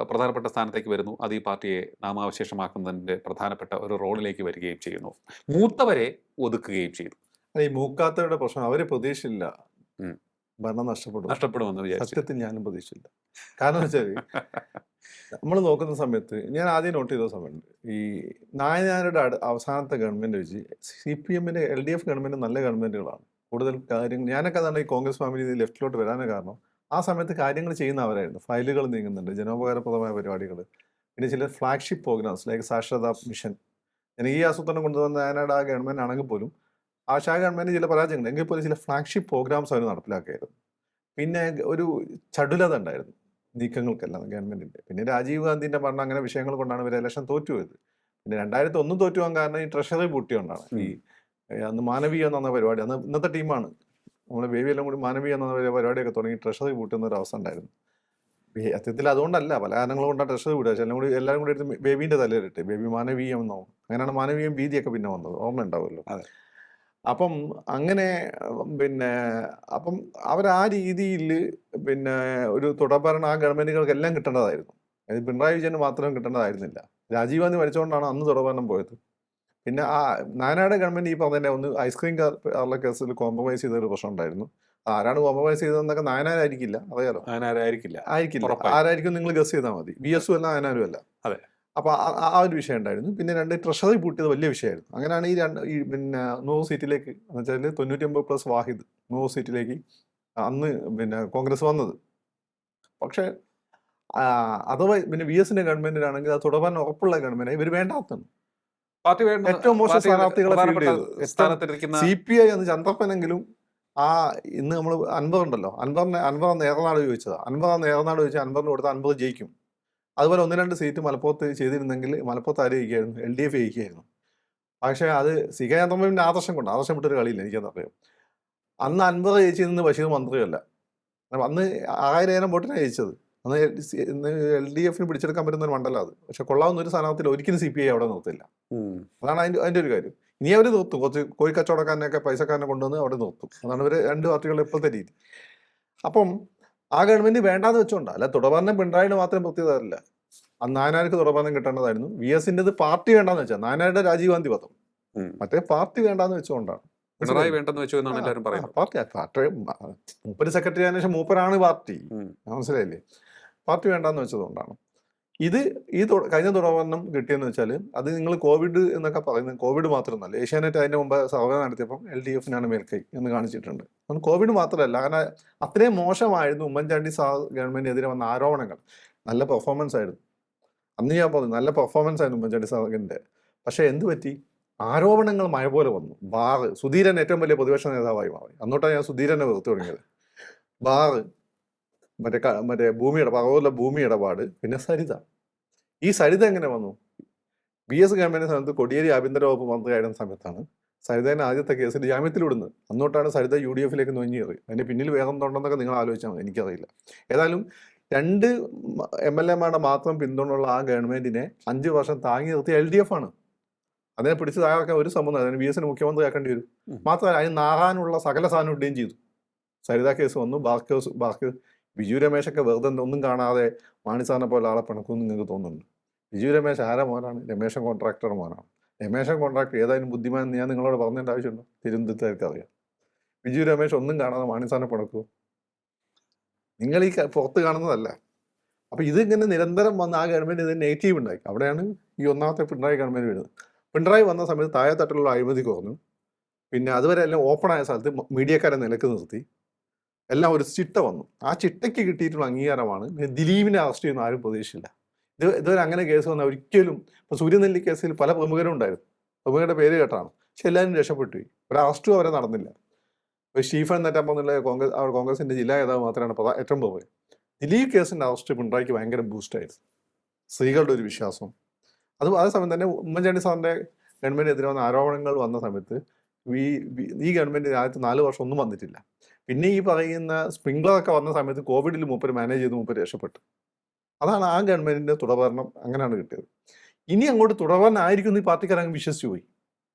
പ്രധാനപ്പെട്ട സ്ഥാനത്തേക്ക് വരുന്നു. അത് ഈ പാർട്ടിയെ നാമാവശേഷമാക്കുന്നതിന്റെ പ്രധാനപ്പെട്ട ഒരു റോളിലേക്ക് വരികയും ചെയ്യുന്നു. മൂത്തവരെ ഒതുക്കുകയും ചെയ്തു.
ഈ മൂക്കാത്തവരുടെ പ്രശ്നം അവര് പ്രതീക്ഷയില്ല ഭരണം നഷ്ടപ്പെടുമെന്ന് വിചാരിച്ചു. സത്യത്തിൽ ഞാനും പ്രതീക്ഷയില്ല. കാരണം വെച്ചാൽ നമ്മൾ നോക്കുന്ന സമയത്ത് ഞാൻ ആദ്യം നോട്ട് ചെയ്ത സമയത്ത് ഈ നായനാരുടെ അവസാനത്തെ ഗവൺമെന്റ് വെച്ച് CPM-ന്റെ LDF ഗവൺമെന്റ് നല്ല ഗവൺമെന്റുകളാണ്. കൂടുതൽ കാര്യങ്ങൾ ഞാനൊക്കെ അതാണ് ഈ കോൺഗ്രസ് ഫാമിലി ലെഫ്റ്റിലോട്ട് വരാനേ കാരണം. ആ സമയത്ത് കാര്യങ്ങൾ ചെയ്യുന്നവരായിരുന്നു. ഫയലുകൾ നീങ്ങുന്നുണ്ട്, ജനോപകാരപ്രദമായ പരിപാടികൾ, പിന്നെ ചില ഫ്ലാഗ്ഷിപ്പ് പ്രോഗ്രാംസ് ലൈക്ക് സാക്ഷരതാ മിഷൻ, ജനകീയ ആസൂത്രണം കൊണ്ടുവന്ന നായനാരുടെ ആ ഗവൺമെന്റ് ആണെങ്കിൽ പോലും ആശാ ഗവൺമെന്റ് ചില പരാജയങ്ങൾ എങ്കിൽ പോലും ചില ഫ്ലാഗ്ഷിപ്പ് പ്രോഗ്രാംസ് അവർ നടപ്പിലാക്കിയായിരുന്നു. പിന്നെ ഒരു ചടുലത ഉണ്ടായിരുന്നു നീക്കങ്ങൾക്കെല്ലാം ഗവൺമെന്റിന്റെ. പിന്നെ രാജീവ് ഗാന്ധിന്റെ ഭരണം അങ്ങനെ വിഷയങ്ങൾ കൊണ്ടാണ് ഇവർ ഇലക്ഷൻ തോറ്റുപോയത്. പിന്നെ 2001 തോറ്റുപോകാൻ കാരണം ഈ ട്രഷറി പൂട്ടിയോണ്ടാണ്. ഈ അന്ന് മാനവീയം എന്ന പരിപാടി, അന്ന് ഇന്നത്തെ ടീമാണ് നമ്മളെ ബേബി എല്ലാം കൂടി മാനവീയം എന്ന പരിപാടിയൊക്കെ തുടങ്ങി ട്രഷറി പൂട്ടുന്ന ഒരു അവസ്ഥ ഉണ്ടായിരുന്നു. സത്യത്തിൽ അതുകൊണ്ടല്ല, പല കാരണങ്ങൾ കൊണ്ടാണ് ട്രഷറി പൂട്ടുക. പക്ഷെ എല്ലാവരും കൂടി എടുത്ത് ബേബീന്റെ തലയിലിട്ട് ബേബി മാനവീയം എന്നോ അങ്ങനെയാണ് മാനവീയം ഭീതിയൊക്കെ പിന്നെ വന്നത്, ഓർമ്മ ഉണ്ടാവുമല്ലോ. അപ്പം അങ്ങനെ പിന്നെ അപ്പം അവർ ആ രീതിയിൽ പിന്നെ ഒരു തുടർഭരണം ആ ഗവൺമെന്റുകൾക്ക് എല്ലാം കിട്ടേണ്ടതായിരുന്നു. അത് പിണറായി വിജയന് മാത്രം കിട്ടേണ്ടതായിരുന്നില്ല. രാജീവ് ഗാന്ധി മരിച്ചുകൊണ്ടാണ് അന്ന് തുടർഭരണം പോയത്. പിന്നെ ആ നായനാരുടെ ഗവൺമെന്റ് ഈ പറഞ്ഞ ഒന്ന് ഐസ്ക്രീം കാർലെ കേസിൽ കോംപ്രമൈസ് ചെയ്തൊരു പ്രശ്നം ഉണ്ടായിരുന്നു. ആരാണ് കോംപ്രമൈസ് ചെയ്തതെന്നൊക്കെ നായനാരായിരിക്കില്ല, അറിയാലോ. ആയിരിക്കില്ല, ആരായിരിക്കും നിങ്ങൾ ഗസ് ചെയ്താൽ മതി. VS-ഉം അല്ല നായനാരും അല്ല. അപ്പൊ ആ ഒരു വിഷയം ഉണ്ടായിരുന്നു. പിന്നെ 2 ട്രഷറി പൂട്ടിയത് വലിയ വിഷയമായിരുന്നു. അങ്ങനെയാണ് ഈ പിന്നെ 100 സീറ്റിലേക്ക് എന്ന് വെച്ചാൽ 99+ വാഹിദ് 100 സീറ്റിലേക്ക് അന്ന് പിന്നെ കോൺഗ്രസ് വന്നത്. പക്ഷെ അഥവാ പിന്നെ VS-ന്റെ ഗവൺമെന്റിനാണെങ്കിൽ അത് തുടരാൻ ഉറപ്പുള്ള ഗവൺമെന്റ് ഇവർ വേണ്ടാത്തത്. ഏറ്റവും മോശം സ്ഥാനാർത്ഥികളെ CPI അന്ന് ചന്ദ്രപ്പനെങ്കിലും ഇന്ന് നമ്മൾ അൻവർ ഉണ്ടല്ലോ, അൻവർ നേർനാട് ചോദിച്ചതാ. നേർനാട് ചോദിച്ചാൽ അൻവറിന് കൊടുത്താൽ അൻവർ ജയിക്കും. അതുപോലെ 1-2 സീറ്റ് മലപ്പുറത്ത് ചെയ്തിരുന്നെങ്കിൽ മലപ്പുറത്ത് ആര് ജയിക്കായിരുന്നു? LDF ജയിക്കായിരുന്നു. പക്ഷേ അത് സി കെ ചന്ദ്രബാബുവിൻ്റെ ആദർശം വിട്ടൊരു കളിയില്ല, എനിക്കതറിയാം. അന്ന് 50 ജയിച്ചു നിന്ന് ബഷീർ മന്ത്രിയല്ല. അന്ന് 1000 വോട്ടിനാണ് ജയിച്ചത്. അന്ന് LDF പിടിച്ചെടുക്കാൻ പറ്റുന്ന ഒരു മണ്ഡലം അത്. പക്ഷെ കൊള്ളാവുന്ന ഒരു സ്ഥാനാർത്ഥിയിൽ ഒരിക്കലും CPI അവിടെ നിർത്തില്ല. അതാണ് അതിൻ്റെ ഒരു കാര്യം. ഇനി അവർ നിർത്തും, കുറച്ച് കോഴിക്കച്ചവടക്കാരനെയൊക്കെ പൈസക്കാരനെ കൊണ്ടുവന്ന് അവിടെ നിർത്തും. അതാണ് ഇവർ രണ്ട് പാർട്ടികളുടെ ഇപ്പോഴത്തെ രീതി. അപ്പം ആ ഗവൺമെന്റ് വേണ്ടാന്ന് വെച്ചോണ്ടാ, അല്ല തുടർഭരണം പിണറായിയുടെ മാത്രം പ്രത്യേകതല്ല. അന്ന് നായനാർക്ക് തുടർഭരണം കിട്ടേണ്ടതായിരുന്നു. VS-ന്റെ പാർട്ടി വേണ്ടാന്ന് വെച്ചാൽ നായനാരുടെ രാജീവ് ഗാന്ധി പദം, മറ്റേ പാർട്ടി വേണ്ടാന്ന് വെച്ചുകൊണ്ടാണ്.
പിണറായി വേണ്ടെന്ന് വെച്ചു എന്നാണ് എല്ലാവരും പറയുന്നത്.
പാർട്ടി മൂപ്പര് സെക്രട്ടറി ആയതിനു ശേഷം മൂപ്പരാണ് പാർട്ടി, മനസ്സിലായില്ലേ? പാർട്ടി വേണ്ടാന്ന് വെച്ചതുകൊണ്ടാണ്. ഇത് കഴിഞ്ഞ തുടർഭരണം കിട്ടിയെന്ന് വെച്ചാൽ അത് നിങ്ങൾ കോവിഡ് എന്നൊക്കെ പറയുന്നത് കോവിഡ് മാത്രമൊന്നുമല്ല. ഏഷ്യാനെറ്റ് അതിൻ്റെ മുമ്പ് സർവേ നടത്തിയപ്പം LDF-നാണ് മേൽക്കൈ എന്ന് കാണിച്ചിട്ടുണ്ട്. അതുകൊണ്ട് കോവിഡ് മാത്രമല്ല, കാരണം അത്രയും മോശമായിരുന്നു ഉമ്മൻചാണ്ടി ഗവൺമെന്റിനെതിരെ വന്ന ആരോപണങ്ങൾ. നല്ല പെർഫോമൻസ് ആയിരുന്നു അന്ന്, ഞാൻ പറഞ്ഞു നല്ല പെർഫോമൻസ് ആയിരുന്നു ഉമ്മൻചാണ്ടി സാറിൻ്റെ. പക്ഷേ എന്ത് പറ്റി? ആരോപണങ്ങൾ മഴ പോലെ വന്നു. സുധീരൻ ഏറ്റവും വലിയ പ്രതിപക്ഷ നേതാവായി മാറി. അന്നോട്ടാണ് ഞാൻ സുധീരനെ വെറുത്തു തുടങ്ങിയത്. മറ്റേ ഭൂമി ഇടപാട്, പിന്നെ സരിത. ഈ സരിത എങ്ങനെ വന്നു? BS ഗവൺമെന്റിന്റെ സമയത്ത് കോടിയേരി ആഭ്യന്തര വകുപ്പ് മന്ത്രിയായിരുന്ന സമയത്താണ് സരിതേനെ ആദ്യത്തെ കേസിൽ ജാമ്യത്തിൽ വിടുന്നത്. അന്നോട്ടാണ് സരിത UDF-ലേക്ക് നൊഞ്ഞേറി. അതിന്റെ പിന്നിൽ വേഗം ഉണ്ടെന്നൊക്കെ നിങ്ങൾ ആലോചിച്ചാൽ മതി, എനിക്കറിയില്ല. ഏതായാലും 2 MLA-മാരുടെ മാത്രം പിന്തുണയുള്ള ആ ഗവൺമെന്റിനെ 5 വർഷം താങ്ങി നിർത്തിയ LDF-ആണ്. അതിനെ പിടിച്ച് താഴാക്കാൻ ഒരു സംബന്ധം, അതിന് VS-നെ മുഖ്യമന്ത്രിയാക്കേണ്ടി വരും. മാത്രമല്ല അതിന് നാകാനുള്ള സകല സാധനം ഇടുകയും ചെയ്തു. സരിത കേസ് വന്നു, ബാക്കി ബിജു രമേശൊക്കെ വെറുതെ ഒന്നും കാണാതെ മാണിസാറിനെ പോലെ ആളെ പിണക്കുമെന്ന് നിങ്ങൾക്ക് തോന്നുന്നുണ്ട്. ബിജു രമേശ് ആരാ മോനാണ്? രമേശൻ കോൺട്രാക്ടർ മോനാണ്. രമേശൻ കോൺട്രാക്ടർ ഏതായാലും ബുദ്ധിമാൻ ഞാൻ നിങ്ങളോട് പറഞ്ഞതിൻ്റെ ആവശ്യമുണ്ടോ? തിരുവനന്തപുരത്തുകാർക്ക് അറിയാം. ബിജു രമേശ് ഒന്നും കാണാതെ മാണിസാറിനെ പിണക്കുമോ? നിങ്ങൾ ഈ പുറത്ത് കാണുന്നതല്ല. അപ്പോൾ ഇതിങ്ങനെ നിരന്തരം വന്ന് ആ ഗവൺമെൻറ് ഇതിന് നെഗറ്റീവ് ഉണ്ടാക്കി. അവിടെയാണ് ഈ ഒന്നാമത്തെ പിണറായി ഗവൺമെൻറ് വരുന്നത്. പിണറായി വന്ന സമയത്ത് താഴെത്തട്ടിലുള്ള അഴിമതി കുറഞ്ഞു. പിന്നെ അതുവരെ എല്ലാം ഓപ്പണായ സ്ഥലത്ത് മീഡിയക്കാരെ നിലക്ക് നിർത്തി, എല്ലാം ഒരു ചിട്ട വന്നു. ആ ചിട്ടയ്ക്ക് കിട്ടിയിട്ടുള്ള അംഗീകാരമാണ്. ദിലീപിനെ അറസ്റ്റ് ചെയ്യുന്ന ആരും പ്രതീക്ഷിച്ചില്ല. ഇതുവരെ അങ്ങനെ കേസ് വന്നാൽ ഒരിക്കലും. ഇപ്പോൾ സൂര്യനെല്ലി കേസിൽ പല പ്രമുഖരും ഉണ്ടായിരുന്നു, പ്രമുഖരുടെ പേര് കേട്ടാണ്. പക്ഷെ എല്ലാവരും രക്ഷപ്പെട്ടു പോയി, ഒരു അറസ്റ്റും അവരെ നടന്നില്ല. ഇപ്പോൾ സ്റ്റീഫൻ നെറ്റാമ്പന്നുള്ള കോൺഗ്രസിൻ്റെ ജില്ലാ നേതാവ് മാത്രമാണ് ഏറ്റവും പോയത്. ദിലീപ് കേസിൻ്റെ അറസ്റ്റ് പിണറായിക്ക് ഭയങ്കര ബൂസ്റ്റായിരുന്നു, സ്ത്രീകളുടെ ഒരു വിശ്വാസം. അതേസമയം തന്നെ ഉമ്മൻചാണ്ടി സാറിൻ്റെ ഗവൺമെൻറ്റിനെതിരെ വന്ന ആരോപണങ്ങൾ വന്ന സമയത്ത് ഈ ഗവൺമെൻറ് ആദ്യത്തെ 4 വർഷം ഒന്നും വന്നിട്ടില്ല. പിന്നെ ഈ പറയുന്ന സ്പ്രിംഗ്ലറൊക്കെ വന്ന സമയത്ത് കോവിഡിൽ മൂപ്പര് മാനേജ് ചെയ്ത് മൂപ്പര് രക്ഷപ്പെട്ടു. അതാണ് ആ ഗവൺമെന്റിന്റെ തുടർഭരണം, അങ്ങനെയാണ് കിട്ടിയത്. ഇനി അങ്ങോട്ട് തുടർഭരണം ആയിരിക്കും ഈ പാർട്ടിക്കാരങ്ങ് വിശ്വസിച്ചു പോയി.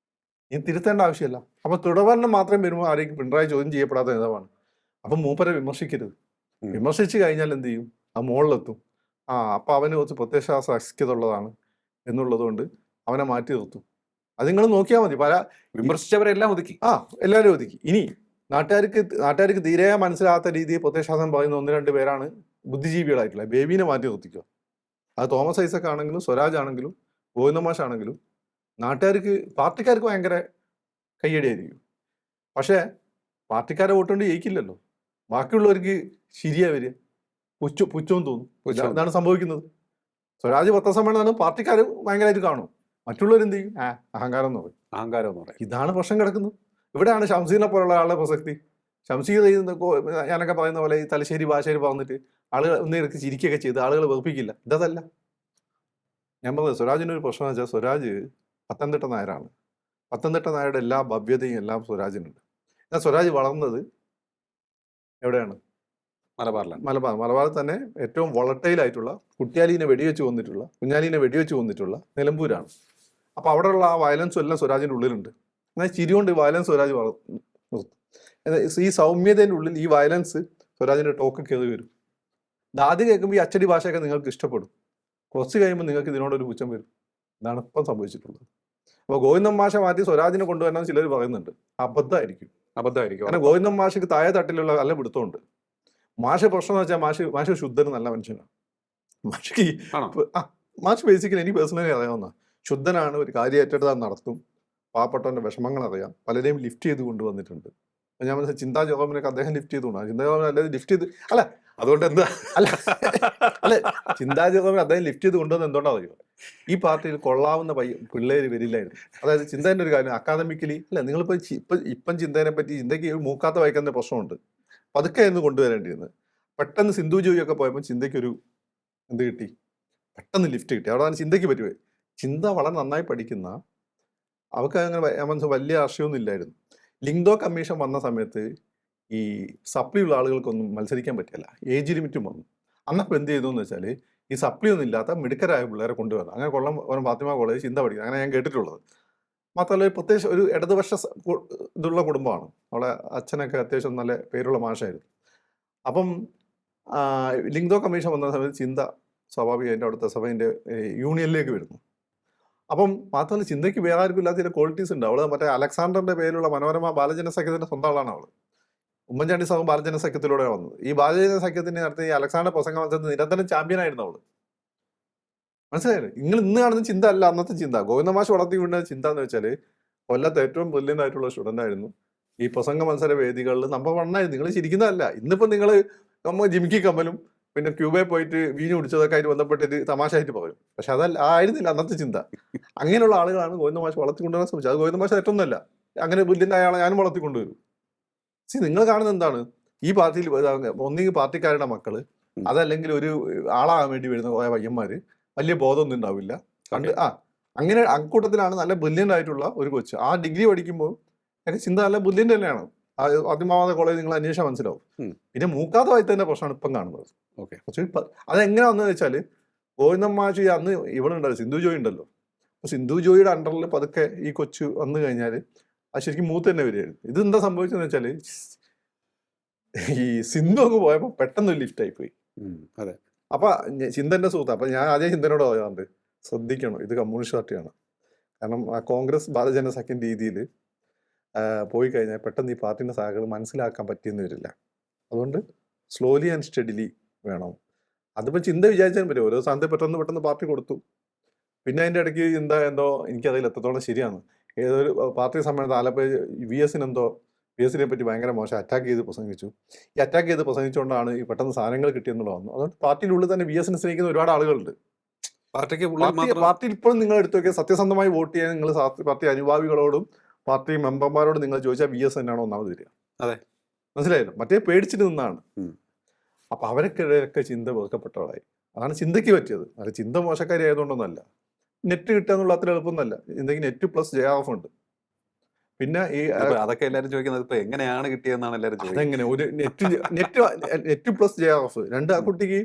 ഇനി തിരുത്തേണ്ട ആവശ്യമില്ല. അപ്പൊ തുടർഭരണം മാത്രം വരുമ്പോൾ ആരെയും പിണറായി ചോദ്യം ചെയ്യപ്പെടാത്ത നേതാവാണ്. അപ്പം മൂപ്പരെ വിമർശിക്കരുത്. വിമർശിച്ചു കഴിഞ്ഞാൽ എന്ത് ചെയ്യും? ആ മുകളിലെത്തും. അപ്പൊ അവന് കുറച്ച് പ്രത്യയശാസ്ത്രമുള്ളതാണ് എന്നുള്ളത് കൊണ്ട് അവനെ മാറ്റി നിർത്തും. അത് നിങ്ങൾ നോക്കിയാൽ മതി.
വിമർശിച്ചവരെല്ലാം ഒതുക്കി,
എല്ലാവരും ഒതുക്കി. ഇനി നാട്ടുകാർക്ക് തീരെ മനസ്സിലാകാത്ത രീതിയിൽ പ്രത്യയശാസ്ത്രം പറയുന്ന 1-2 പേരാണ് ബുദ്ധിജീവികളായിട്ടുള്ള. ബേബീനെ മാറ്റി നിർത്തിക്കുക. അത് തോമസ് ഐസക് ആണെങ്കിലും സ്വരാജ് ആണെങ്കിലും ഗോവിന്ദമാഷ് ആണെങ്കിലും പാർട്ടിക്കാർക്ക് ഭയങ്കര കയ്യടിയായിരിക്കും. പക്ഷേ പാർട്ടിക്കാരെ വോട്ടുകൊണ്ട് ജയിക്കില്ലല്ലോ. ബാക്കിയുള്ളവർക്ക് ശരിയാ വരിക, പുച്ഛവും തോന്നും. ഇതാണ് സംഭവിക്കുന്നത്. സ്വരാജ് പത്രസമ്മേളനം പാർട്ടിക്കാർ ഭയങ്കരമായിട്ട് കാണും, മറ്റുള്ളവരെന്ത് ചെയ്യും? അഹങ്കാരം എന്ന് പറയും. ഇതാണ് പ്രശ്നം കിടക്കുന്നത്. ഇവിടെയാണ് ഷംസീറിനെ പോലുള്ള ആളുടെ പ്രസക്തി. ഷംസീർ ഞാനൊക്കെ പറയുന്ന പോലെ ഈ തലശ്ശേരി ഭാഷയിൽ പറഞ്ഞിട്ട് ആളുകൾ ഒന്നിടക്ക് ചിരിക്കുകയൊക്കെ ചെയ്ത് ആളുകൾ വെറുപ്പിക്കില്ല. ഇതല്ല ഞാൻ പറഞ്ഞത്. സ്വരാജിൻ്റെ ഒരു പ്രശ്നം വെച്ചാൽ സ്വരാജ് പത്തനംതിട്ട നായരാണ്. പത്തനംതിട്ട നായരുടെ എല്ലാ ഭവ്യതയും എല്ലാം സ്വരാജിനുണ്ട്. എന്നാൽ സ്വരാജ് വളർന്നത് എവിടെയാണ്? മലബാറിൽ തന്നെ ഏറ്റവും വോളട്ടൈലായിട്ടുള്ള കുഞ്ഞാലീനെ വെടിവെച്ച് കൊന്നിട്ടുള്ള നിലമ്പൂരാണ്. അപ്പോൾ അവിടെയുള്ള ആ വയലൻസും എല്ലാം സ്വരാജിൻ്റെ ഉള്ളിലുണ്ട്. എന്നാൽ ചിരികൊണ്ട് വയലൻസ് സ്വരാജ് നിർത്തും. ഈ സൗമ്യതേൻ്റെ ഉള്ളിൽ ഈ വയലൻസ് സ്വരാജിൻ്റെ ടോക്ക് കയറി വരും. ഇത് ആദ്യം കേൾക്കുമ്പോൾ ഈ അച്ചടി ഭാഷയൊക്കെ നിങ്ങൾക്ക് ഇഷ്ടപ്പെടും. കുറച്ച് കഴിയുമ്പോൾ നിങ്ങൾക്ക് ഇതിനോടൊരു പുച്ഛം വരും. ഇതാണ് ഇപ്പം സംഭവിച്ചിട്ടുള്ളത്. അപ്പോൾ ഗോവിന്ദൻ മാഷ മാറ്റി സ്വരാജിനെ കൊണ്ടുവരണം ചിലർ പറയുന്നുണ്ട്. അബദ്ധമായിരിക്കും. കാരണം ഗോവിന്ദൻ മാഷക്ക് താഴെ തട്ടിലുള്ള നല്ല പിടുത്തമുണ്ട്. മാഷ പ്രശ്നം എന്ന് വെച്ചാൽ മാഷ് ശുദ്ധന് നല്ല മനുഷ്യനാണ്. മാഷ് ബേസിക്കലി എനിക്ക് പേഴ്സണലി അറിയാവുന്ന ശുദ്ധനാണ്. ഒരു കാര്യം ഏറ്റെടുത്താൽ നടത്തും. പാവപ്പെട്ടവൻ്റെ വിഷമങ്ങൾ അറിയാം. പലരെയും ലിഫ്റ്റ് ചെയ്ത് കൊണ്ടുവന്നിട്ടുണ്ട്. ഞാൻ മനസ്സിലായി ചിന്താ ജോബിനൊക്കെ അദ്ദേഹം ലിഫ്റ്റ് ചെയ്തുകൊണ്ടാണ്. ചിന്താ ജോബിനെ അല്ലാതെ ലിഫ്റ്റ് ചെയ്ത് അതുകൊണ്ട് എന്താ ചിന്താ ജോബിനെ അദ്ദേഹം ലിഫ്റ്റ് ചെയ്ത് കൊണ്ടുവന്ന് എന്തുകൊണ്ടാണ് അറിയുമോ? ഈ പാർട്ടിയിൽ കൊള്ളാവുന്ന പിള്ളേർ വരില്ലായിരുന്നു. അതായത് ചിന്തേൻ്റെ ഒരു കാര്യം അക്കാദമിക്കലി നിങ്ങളിപ്പോൾ ഇപ്പം ചിന്തേനെ പറ്റി ചിന്തയ്ക്ക് മൂക്കാത്ത വായിക്കുന്ന പ്രശ്നമുണ്ട്. പതുക്കെ എന്ന് കൊണ്ടുവരേണ്ടിയിരുന്നത്. പെട്ടെന്ന് സിന്ധു ജോയിയൊക്കെ പോയപ്പോൾ ചിന്തയ്ക്കൊരു എന്ത് കിട്ടി? പെട്ടെന്ന് ലിഫ്റ്റ് കിട്ടി. അവിടെ ചിന്തയ്ക്ക് പറ്റുമേ. ചിന്ത വളരെ നന്നായി പഠിക്കുന്ന അവർക്ക് അങ്ങനെ ഞാൻ മനസ്സിൽ വലിയ രാഷ്ട്രീയമൊന്നും ഇല്ലായിരുന്നു. ലിങ്ഡോ കമ്മീഷൻ വന്ന സമയത്ത് ഈ സപ്ലി ഉള്ള ആളുകൾക്കൊന്നും മത്സരിക്കാൻ പറ്റില്ല, ഏജ് ലിമിറ്റും വന്നു. അന്നപ്പോൾ എന്ത് ചെയ്തു എന്ന് വെച്ചാൽ ഈ സപ്ലി ഒന്നും ഇല്ലാത്ത മിടുക്കരായ പിള്ളേരെ കൊണ്ടുവരണം. അങ്ങനെ കൊല്ലം ഫാത്തിമ കോളേജ് ചിന്ത പഠിക്കുന്നത്, അങ്ങനെ ഞാൻ കേട്ടിട്ടുള്ളത്. മാത്രമല്ല പ്രത്യേകിച്ച് ഒരു ഇടതുപക്ഷ ഇതുള്ള കുടുംബമാണ്. അവളെ അച്ഛനൊക്കെ അത്യാവശ്യം നല്ല പേരുള്ള മാഷായിരുന്നു. അപ്പം ലിങ്ഡോ കമ്മീഷൻ വന്ന സമയത്ത് ചിന്ത സ്വാഭാവികം അതിൻ്റെ അവിടുത്തെ സഭേൻ്റെ യൂണിയനിലേക്ക് വരുന്നു. അപ്പം മാത്രമല്ല ചിന്തയ്ക്ക് വേറെ ആർക്കും ഇല്ലാത്ത ചില ക്വാളിറ്റീസ് ഉണ്ട്. അവള് മറ്റേ അലക്സാണ്ടറിന്റെ പേരിലുള്ള മനോരമ ബാലജന സഖ്യത്തിന്റെ സ്വന്തം ആളാണ് അവള്. ഉമ്മൻചാണ്ടി സാഹും ബാലജന സഖ്യത്തിലൂടെ വന്നത്. ഈ ബാലജന സഖ്യത്തിന് നടത്തി ഈ അലക്സാണ്ടർ പ്രസംഗ മത്സരത്തിൽ നിരന്തരം ചാമ്പ്യനായിരുന്നു അവള്. മനസ്സിലായില്ലേ? നിങ്ങൾ ഇന്ന് കാണുന്ന ചിന്ത അല്ല അന്നത്തെ ചിന്ത. ഗോവിന്ദമാഷ് വളർത്തി വീണ്ട ചിന്ത എന്ന് വെച്ചാല് കൊല്ലത്ത് ഏറ്റവും ബ്രില്യൻ്റ് ആയിട്ടുള്ള സ്റ്റുഡൻ്റ് ആയിരുന്നു. ഈ പ്രസംഗ മത്സര വേദികളിൽ നമ്പർ 1 ആയിരുന്നു. നിങ്ങൾ ചിരിക്കുന്നതല്ല. ഇന്നിപ്പോൾ നിങ്ങൾ ജിമിക്കി കമ്മലും പിന്നെ ക്യൂബയിൽ പോയിട്ട് വീഞ്ഞു കുടിച്ചതൊക്കെ ആയിട്ട് ബന്ധപ്പെട്ട് ഇത് തമാശയായിട്ട് പറയും. പക്ഷെ അതല്ല, ആയിരുന്നില്ല അന്നത്തെ ചിന്ത. അങ്ങനെയുള്ള ആളുകളാണ് ഗോവിന്ദമാഷ് വളർത്തിക്കൊണ്ടുവരാൻ ശ്രമിച്ചത്. അത് ഗോവിന്ദമാഷ് ഏറ്റൊന്നല്ല, അങ്ങനെ ബ്രില്യൻ്റ് ആയ ആളെ ഞാനും വളർത്തിക്കൊണ്ടുവരും. നിങ്ങൾ കാണുന്നത് എന്താണ്? ഈ പാർട്ടിയിൽ ഒന്നെങ്കിൽ പാർട്ടിക്കാരുടെ മക്കള്, അതല്ലെങ്കിൽ ഒരു ആളാകാൻ വേണ്ടി വരുന്ന കുറെ പയ്യന്മാര്, വലിയ ബോധമൊന്നും ഉണ്ടാവില്ല. അങ്ങനെ അക്കൂട്ടത്തിലാണ് നല്ല ബ്രില്യൻ്റ് ആയിട്ടുള്ള ഒരു കൊച്ച്. ആ ഡിഗ്രി പഠിക്കുമ്പോൾ ചിന്ത നല്ല ബ്രില്യൻ്റ് തന്നെയാണ്. അതിമാവാத കോളേജ് നിങ്ങൾ അന്വേഷിച്ചാൽ മനസ്സിലാവും. പിന്നെ മൂക്കാത്ത വായിത്തതിന്റെ പ്രശ്നമാണ് ഇപ്പം കാണുന്നത്. അതെങ്ങനെ വന്നത് വെച്ചാൽ ഗോവിന്ദമാഷ് അന്ന് ഇവളുണ്ടല്ലോ, സിന്ധു ജോയി ഉണ്ടല്ലോ. അപ്പൊ സിന്ധു ജോയിയുടെ അണ്ടറിൽ പതുക്കെ ഈ കൊച്ചു വന്നു കഴിഞ്ഞാൽ അത് ശരിക്കും മൂത്ത് തന്നെ വരികയായിരുന്നു. ഇതെന്താ സംഭവിച്ചതെന്ന് വെച്ചാല് ഈ സിന്ധു അങ്ങ് പോയപ്പോ പെട്ടെന്ന് ലിഫ്റ്റ് ആയിപ്പോയി.
അതെ.
അപ്പൊ ചിന്തന്റെ സുഹൃത്ത്. അപ്പൊ ഞാൻ ആദ്യം ചിന്തനോട് പറയാറുണ്ട്, ശ്രദ്ധിക്കണം, ഇത് കമ്മ്യൂണിസ്റ്റ് പാർട്ടിയാണ്. കാരണം ആ കോൺഗ്രസ് ബാലജന സഖ്യം രീതിയിൽ പോയി കഴിഞ്ഞാൽ പെട്ടെന്ന് ഈ പാർട്ടിന്റെ സാഹചര്യം മനസ്സിലാക്കാൻ പറ്റിയെന്ന് വരില്ല. അതുകൊണ്ട് സ്ലോലി ആൻഡ് സ്റ്റഡിലി വേണം. അതിപ്പോൾ ചിന്ത വിചാരിച്ചാൽ പറ്റും. ഓരോ സ്ഥാനത്ത് പെട്ടെന്ന് പാർട്ടി കൊടുത്തു. പിന്നെ അതിൻ്റെ ഇടയ്ക്ക് എന്തോ എനിക്കതിൽ എത്രത്തോളം ശരിയാണ്. ഏതൊരു പാർട്ടി സമ്മേളനത്തിൽ ആലപ്പുഴ വി എസിനെ പറ്റി ഭയങ്കര മോശം അറ്റാക്ക് ചെയ്ത് പ്രസംഗിച്ചു. ഈ അറ്റാക്ക് ചെയ്ത് പ്രസംഗിച്ചുകൊണ്ടാണ് ഈ പെട്ടെന്ന് സാധനങ്ങൾ കിട്ടിയെന്നുള്ള വന്നു. അതുകൊണ്ട് പാർട്ടിയിലുള്ളിൽ തന്നെ വി എസിനെ സ്നേഹിക്കുന്ന ഒരുപാട് ആളുകളുണ്ട്. പാർട്ടിയിൽ ഇപ്പോഴും നിങ്ങൾ എടുത്തു നോക്കിയാൽ സത്യസന്ധമായി വോട്ട് ചെയ്യാൻ നിങ്ങൾ പാർട്ടി അനുഭാവികളോടും പാർട്ടി മെമ്പർമാരോടും നിങ്ങൾ ചോദിച്ചാൽ വി എസ് തന്നെയാണോ ഒന്നാമത് വരിക.
അതെ,
മനസ്സിലായല്ലോ? മറ്റേ പേടിച്ചിട്ട് നിന്നാണ്. അപ്പൊ അവരൊക്കെ ചിന്ത വെറുക്കപ്പെട്ടവളായി. അതാണ് ചിന്തയ്ക്ക് പറ്റിയത്. അല്ല ചിന്ത മോശക്കാരി ആയതുകൊണ്ടൊന്നല്ല. നെറ്റ് കിട്ടുക എന്നുള്ള അത്ര എളുപ്പമൊന്നല്ല. എന്തെങ്കിലും നെറ്റ് പ്ലസ് JRF ഉണ്ട്. പിന്നെ ഈ
അതൊക്കെ എല്ലാവരും ചോദിക്കുന്നത് ഇപ്പൊ എങ്ങനെയാണ് കിട്ടിയതെന്നാണ് എല്ലാവരും ചോദിക്കുന്നത്.
അതെങ്ങനെ ഒരു നെറ്റ് പ്ലസ് JRF രണ്ട് ആ കുട്ടിക്ക്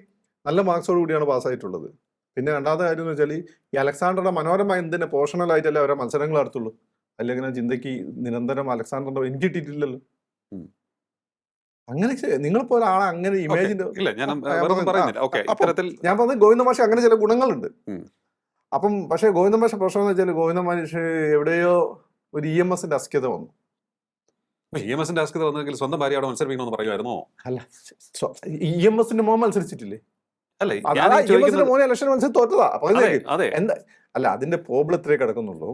നല്ല മാർക്സോട് കൂടിയാണ് പാസ്സായിട്ടുള്ളത്. പിന്നെ രണ്ടാമത്തെ കാര്യം എന്ന് വെച്ചാൽ ഈ അലക്സാണ്ടറുടെ മനോരമ എന്തിന്റെ പോഷണലായിട്ടല്ലേ അവരെ മത്സരങ്ങൾ നടത്തുള്ളൂ. അല്ലെങ്കിൽ ചിന്തയ്ക്ക് നിരന്തരം അലക്സാണ്ടറിന്റെ എനിക്ക് കിട്ടിയിട്ടില്ലല്ലോ. അങ്ങനെ നിങ്ങളിപ്പോ ഒരാളെ അങ്ങനെ ഇമേജിന്റെ ഞാൻ പറഞ്ഞ ഗോവിന്ദമാഷ് അങ്ങനെ ചില ഗുണങ്ങളുണ്ട്. അപ്പം പക്ഷെ ഗോവിന്ദമാഷ് പ്രശ്നം എന്ന് വെച്ചാൽ ഗോവിന്ദമാഷ് എവിടെയോ ഒരു EMSന്റെ അസ്ക്യത വന്നു.
EMSന്റെ അസ്ക്യത വന്നെങ്കിൽ സ്വന്തം ഭാര്യ അവിടെ മത്സരിപ്പിക്കണമെന്ന് പറയുമായിരുന്നോ?
അല്ല, EMSന്റെ മോൻ മത്സരിച്ചിട്ടില്ലേ?
അല്ലേ,
മോനെ ഇലക്ഷൻ മത്സരം തോറ്റതാ. എന്താ അല്ല, അതിന്റെ പ്രോബ്ലത്തിലേക്ക് കിടക്കുന്നുള്ളൂ.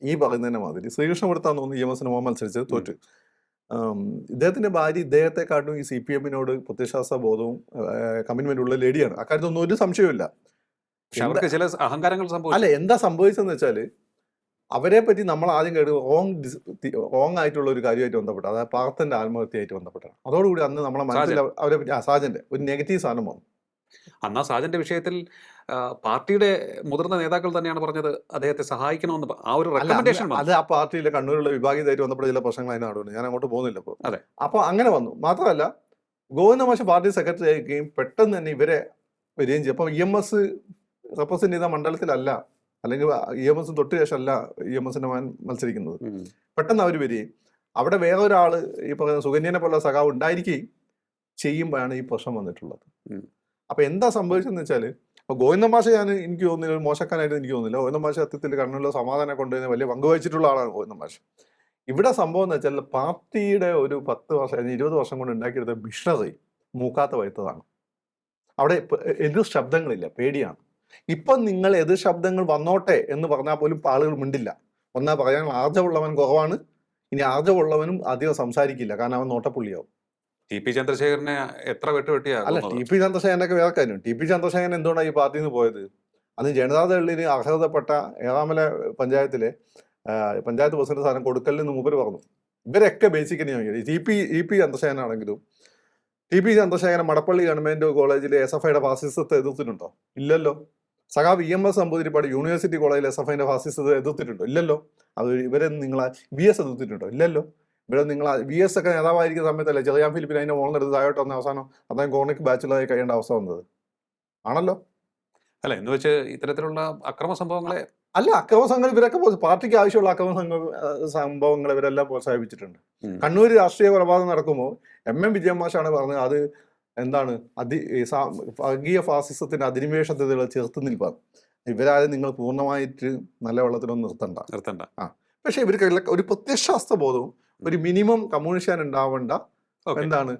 ഈ പറയുന്നതിന്റെ മാതിരി ശ്രീകൃഷ്ണപുരത്താന്ന് തോന്നുന്നു EMSന്റെ മോൻ മത്സരിച്ചത്, തോറ്റു. ഇദ്ദേഹത്തിന്റെ ഭാര്യ ഇദ്ദേഹത്തെക്കാട്ടും ഈ CPM-നോട് പ്രത്യയശാസ്ത്ര ബോധവും കമ്മിറ്റ്മെന്റ് ഉള്ള ലേഡിയാണ്. അക്കാര്യത്തൊന്നും ഒരു സംശയമില്ല.
ചില അഹങ്കാരങ്ങൾ
അല്ല, എന്താ സംഭവിച്ചതെന്ന് വെച്ചാല് അവരെ പറ്റി നമ്മൾ ആദ്യം കേട്ട് റോങ് ആയിട്ടുള്ള ഒരു കാര്യമായിട്ട് ബന്ധപ്പെട്ട, അതായത് പാർത്തന്റെ ആത്മഹത്യയായിട്ട് ബന്ധപ്പെട്ടാണ്. അതോടുകൂടി അന്ന് നമ്മളെ മനസ്സിൽ അവരെ പറ്റി സാജന്റെ ഒരു നെഗറ്റീവ് സാധനം വന്നു.
അന്നാ സാജന്റെ വിഷയത്തിൽ പാർട്ടിയുടെ മുതിർന്ന നേതാക്കൾ തന്നെയാണ് പറഞ്ഞത് അദ്ദേഹത്തെ സഹായിക്കണമെന്ന്. ആ ഒരു റെക്കമെൻഡേഷൻ
അത് ആ പാർട്ടിയിലെ കണ്ണൂരിലുള്ള വിഭാഗീയതായിട്ട് ബന്ധപ്പെട്ട ചില പ്രശ്നങ്ങൾ അതിന് നടന്നു. ഞാൻ അങ്ങോട്ട് പോകുന്നില്ല ഇപ്പോൾ. അപ്പൊ അങ്ങനെ വന്നു. മാത്രമല്ല ഗോവിന്ദമാഷ് പാർട്ടി സെക്രട്ടറി ആയിരിക്കുകയും പെട്ടെന്ന് തന്നെ ഇവരെ വരികയും ചെയ്യും. അപ്പൊ EMS റെപ്രസെന്റ് ചെയ്ത മണ്ഡലത്തിലല്ല, അല്ലെങ്കിൽ EMS തൊട്ട് ശേഷമല്ല EMSന്റെ മാൻ മത്സരിക്കുന്നത്. പെട്ടെന്ന് അവർ വരികയും അവിടെ വേറെ ഒരാള് ഈ പറയുന്ന സുകന്യനെ പോലെ സഖാവ് ഉണ്ടായിരിക്കുകയും ചെയ്യുമ്പോഴാണ് ഈ പ്രശ്നം വന്നിട്ടുള്ളത്. അപ്പൊ എന്താ സംഭവിച്ചതെന്ന് വെച്ചാൽ അപ്പൊ ഗോവിന്ദമാഷ് എനിക്ക് തോന്നുന്നില്ല ഒരു മോശക്കാനായിട്ട് എനിക്ക് തോന്നുന്നില്ല. ഗോവിന്ദമാഷ് സത്യത്തിൽ കണ്ണൂരിലെ സമാധാനം കൊണ്ടുവരുന്ന വലിയ പങ്കുവഹിച്ചിട്ടുള്ള ആളാണ് ഗോവിന്ദമാഷ്. ഇവിടെ സംഭവം എന്ന് വെച്ചാൽ പാർട്ടിയുടെ ഒരു 10 വർഷം 20 വർഷം കൊണ്ട് ഉണ്ടാക്കിയെടുത്ത മിഷണറി മൂക്കാത്ത വഴുത്തതാണ്. അവിടെ എതിർ ശബ്ദങ്ങളില്ല, പേടിയാണ്. ഇപ്പം നിങ്ങൾ എതിർ ശബ്ദങ്ങൾ വന്നോട്ടെ എന്ന് പറഞ്ഞാൽ പോലും ആളുകൾ മിണ്ടില്ല. ഒന്നാ പറയാൻ ആർജവുള്ളവൻ കുറവാണ്. ഇനി ആർജവുള്ളവനും അധികം സംസാരിക്കില്ല, കാരണം അവൻ നോട്ടപ്പുള്ളിയാവും.
TP ചന്ദ്രശേഖരനെ എത്ര വെട്ടുവെട്ടിയാ?
അല്ല, TP ചന്ദ്രശേഖരനൊക്കെ വേറെ കാര്യം. TP ചന്ദ്രശേഖരൻ എന്തുകൊണ്ടാണ് ഈ പാർട്ടിയിൽ നിന്ന് പോയത്? അന്ന് ജനതാദളിന് അർഹതപ്പെട്ട ഏഴാമല പഞ്ചായത്തിലെ പഞ്ചായത്ത് പ്രസിഡന്റ് സ്ഥാനം കൊടുക്കലിന് മൂപ്പര് പറഞ്ഞു. ഇവരൊക്കെ basically TP ചന്ദ്രശേഖരനാണെങ്കിലും TP Chandrasekharan Madappally government കോളേജിലെ SFIയുടെ ഫാസിസത്തെ എതിർത്തിട്ടുണ്ടോ? ഇല്ലല്ലോ. സഖാബ് EMS നമ്പൂതിരിപ്പാട് യൂണിവേഴ്സിറ്റി കോളേജിൽ SFIന്റെ ഫാസിസ്റ്റ് എതിർത്തിട്ടുണ്ടോ? ഇല്ലല്ലോ. അത് ഇവരെ നിങ്ങൾ VS എതിർത്തിട്ടുണ്ടോ? ഇല്ലല്ലോ. ഇവിടെ നിങ്ങൾ VS ഒക്കെ നേതാവായിരിക്കുന്ന സമയത്തല്ലേ ചെറിയാൻ ഫിലിപ്പിന് അതിന്റെ മോളിൽ എടുത്ത് താഴോട്ട് വന്ന അവസാനം അദ്ദേഹം കോർണിക് ബാച്ചിലറായി കഴിയേണ്ട അവസ്ഥ വന്നത് ആണല്ലോ.
അല്ല എന്ന് വെച്ച് ഇത്തരത്തിലുള്ള അക്രമ സംഭവങ്ങളെ
അല്ല, അക്രമ സംഘം ഇവരൊക്കെ പാർട്ടിക്ക് ആവശ്യമുള്ള സംഭവങ്ങൾ ഇവരെല്ലാം പ്രോത്സാഹിപ്പിച്ചിട്ടുണ്ട്. കണ്ണൂർ രാഷ്ട്രീയ കൊലപാതകം നടക്കുമ്പോൾ MM വിജയൻ മാഷാണ് പറഞ്ഞത് അത് എന്താണ് വർഗീയ ഫാസിസത്തിന്റെ അധിനിവേശത്തെ ചേർത്ത് നിൽപ്പാണ്. ഇവരാരും നിങ്ങൾ പൂർണ്ണമായിട്ട് നല്ല വെള്ളത്തിലൊന്നും നിർത്തണ്ട. പക്ഷെ ഇവർക്ക് ഒരു പ്രത്യയശാസ്ത്ര ബോധവും ഒരു മിനിമം കമ്മ്യൂണിസ്റ്റ് ഉണ്ടാവേണ്ട എന്താണ്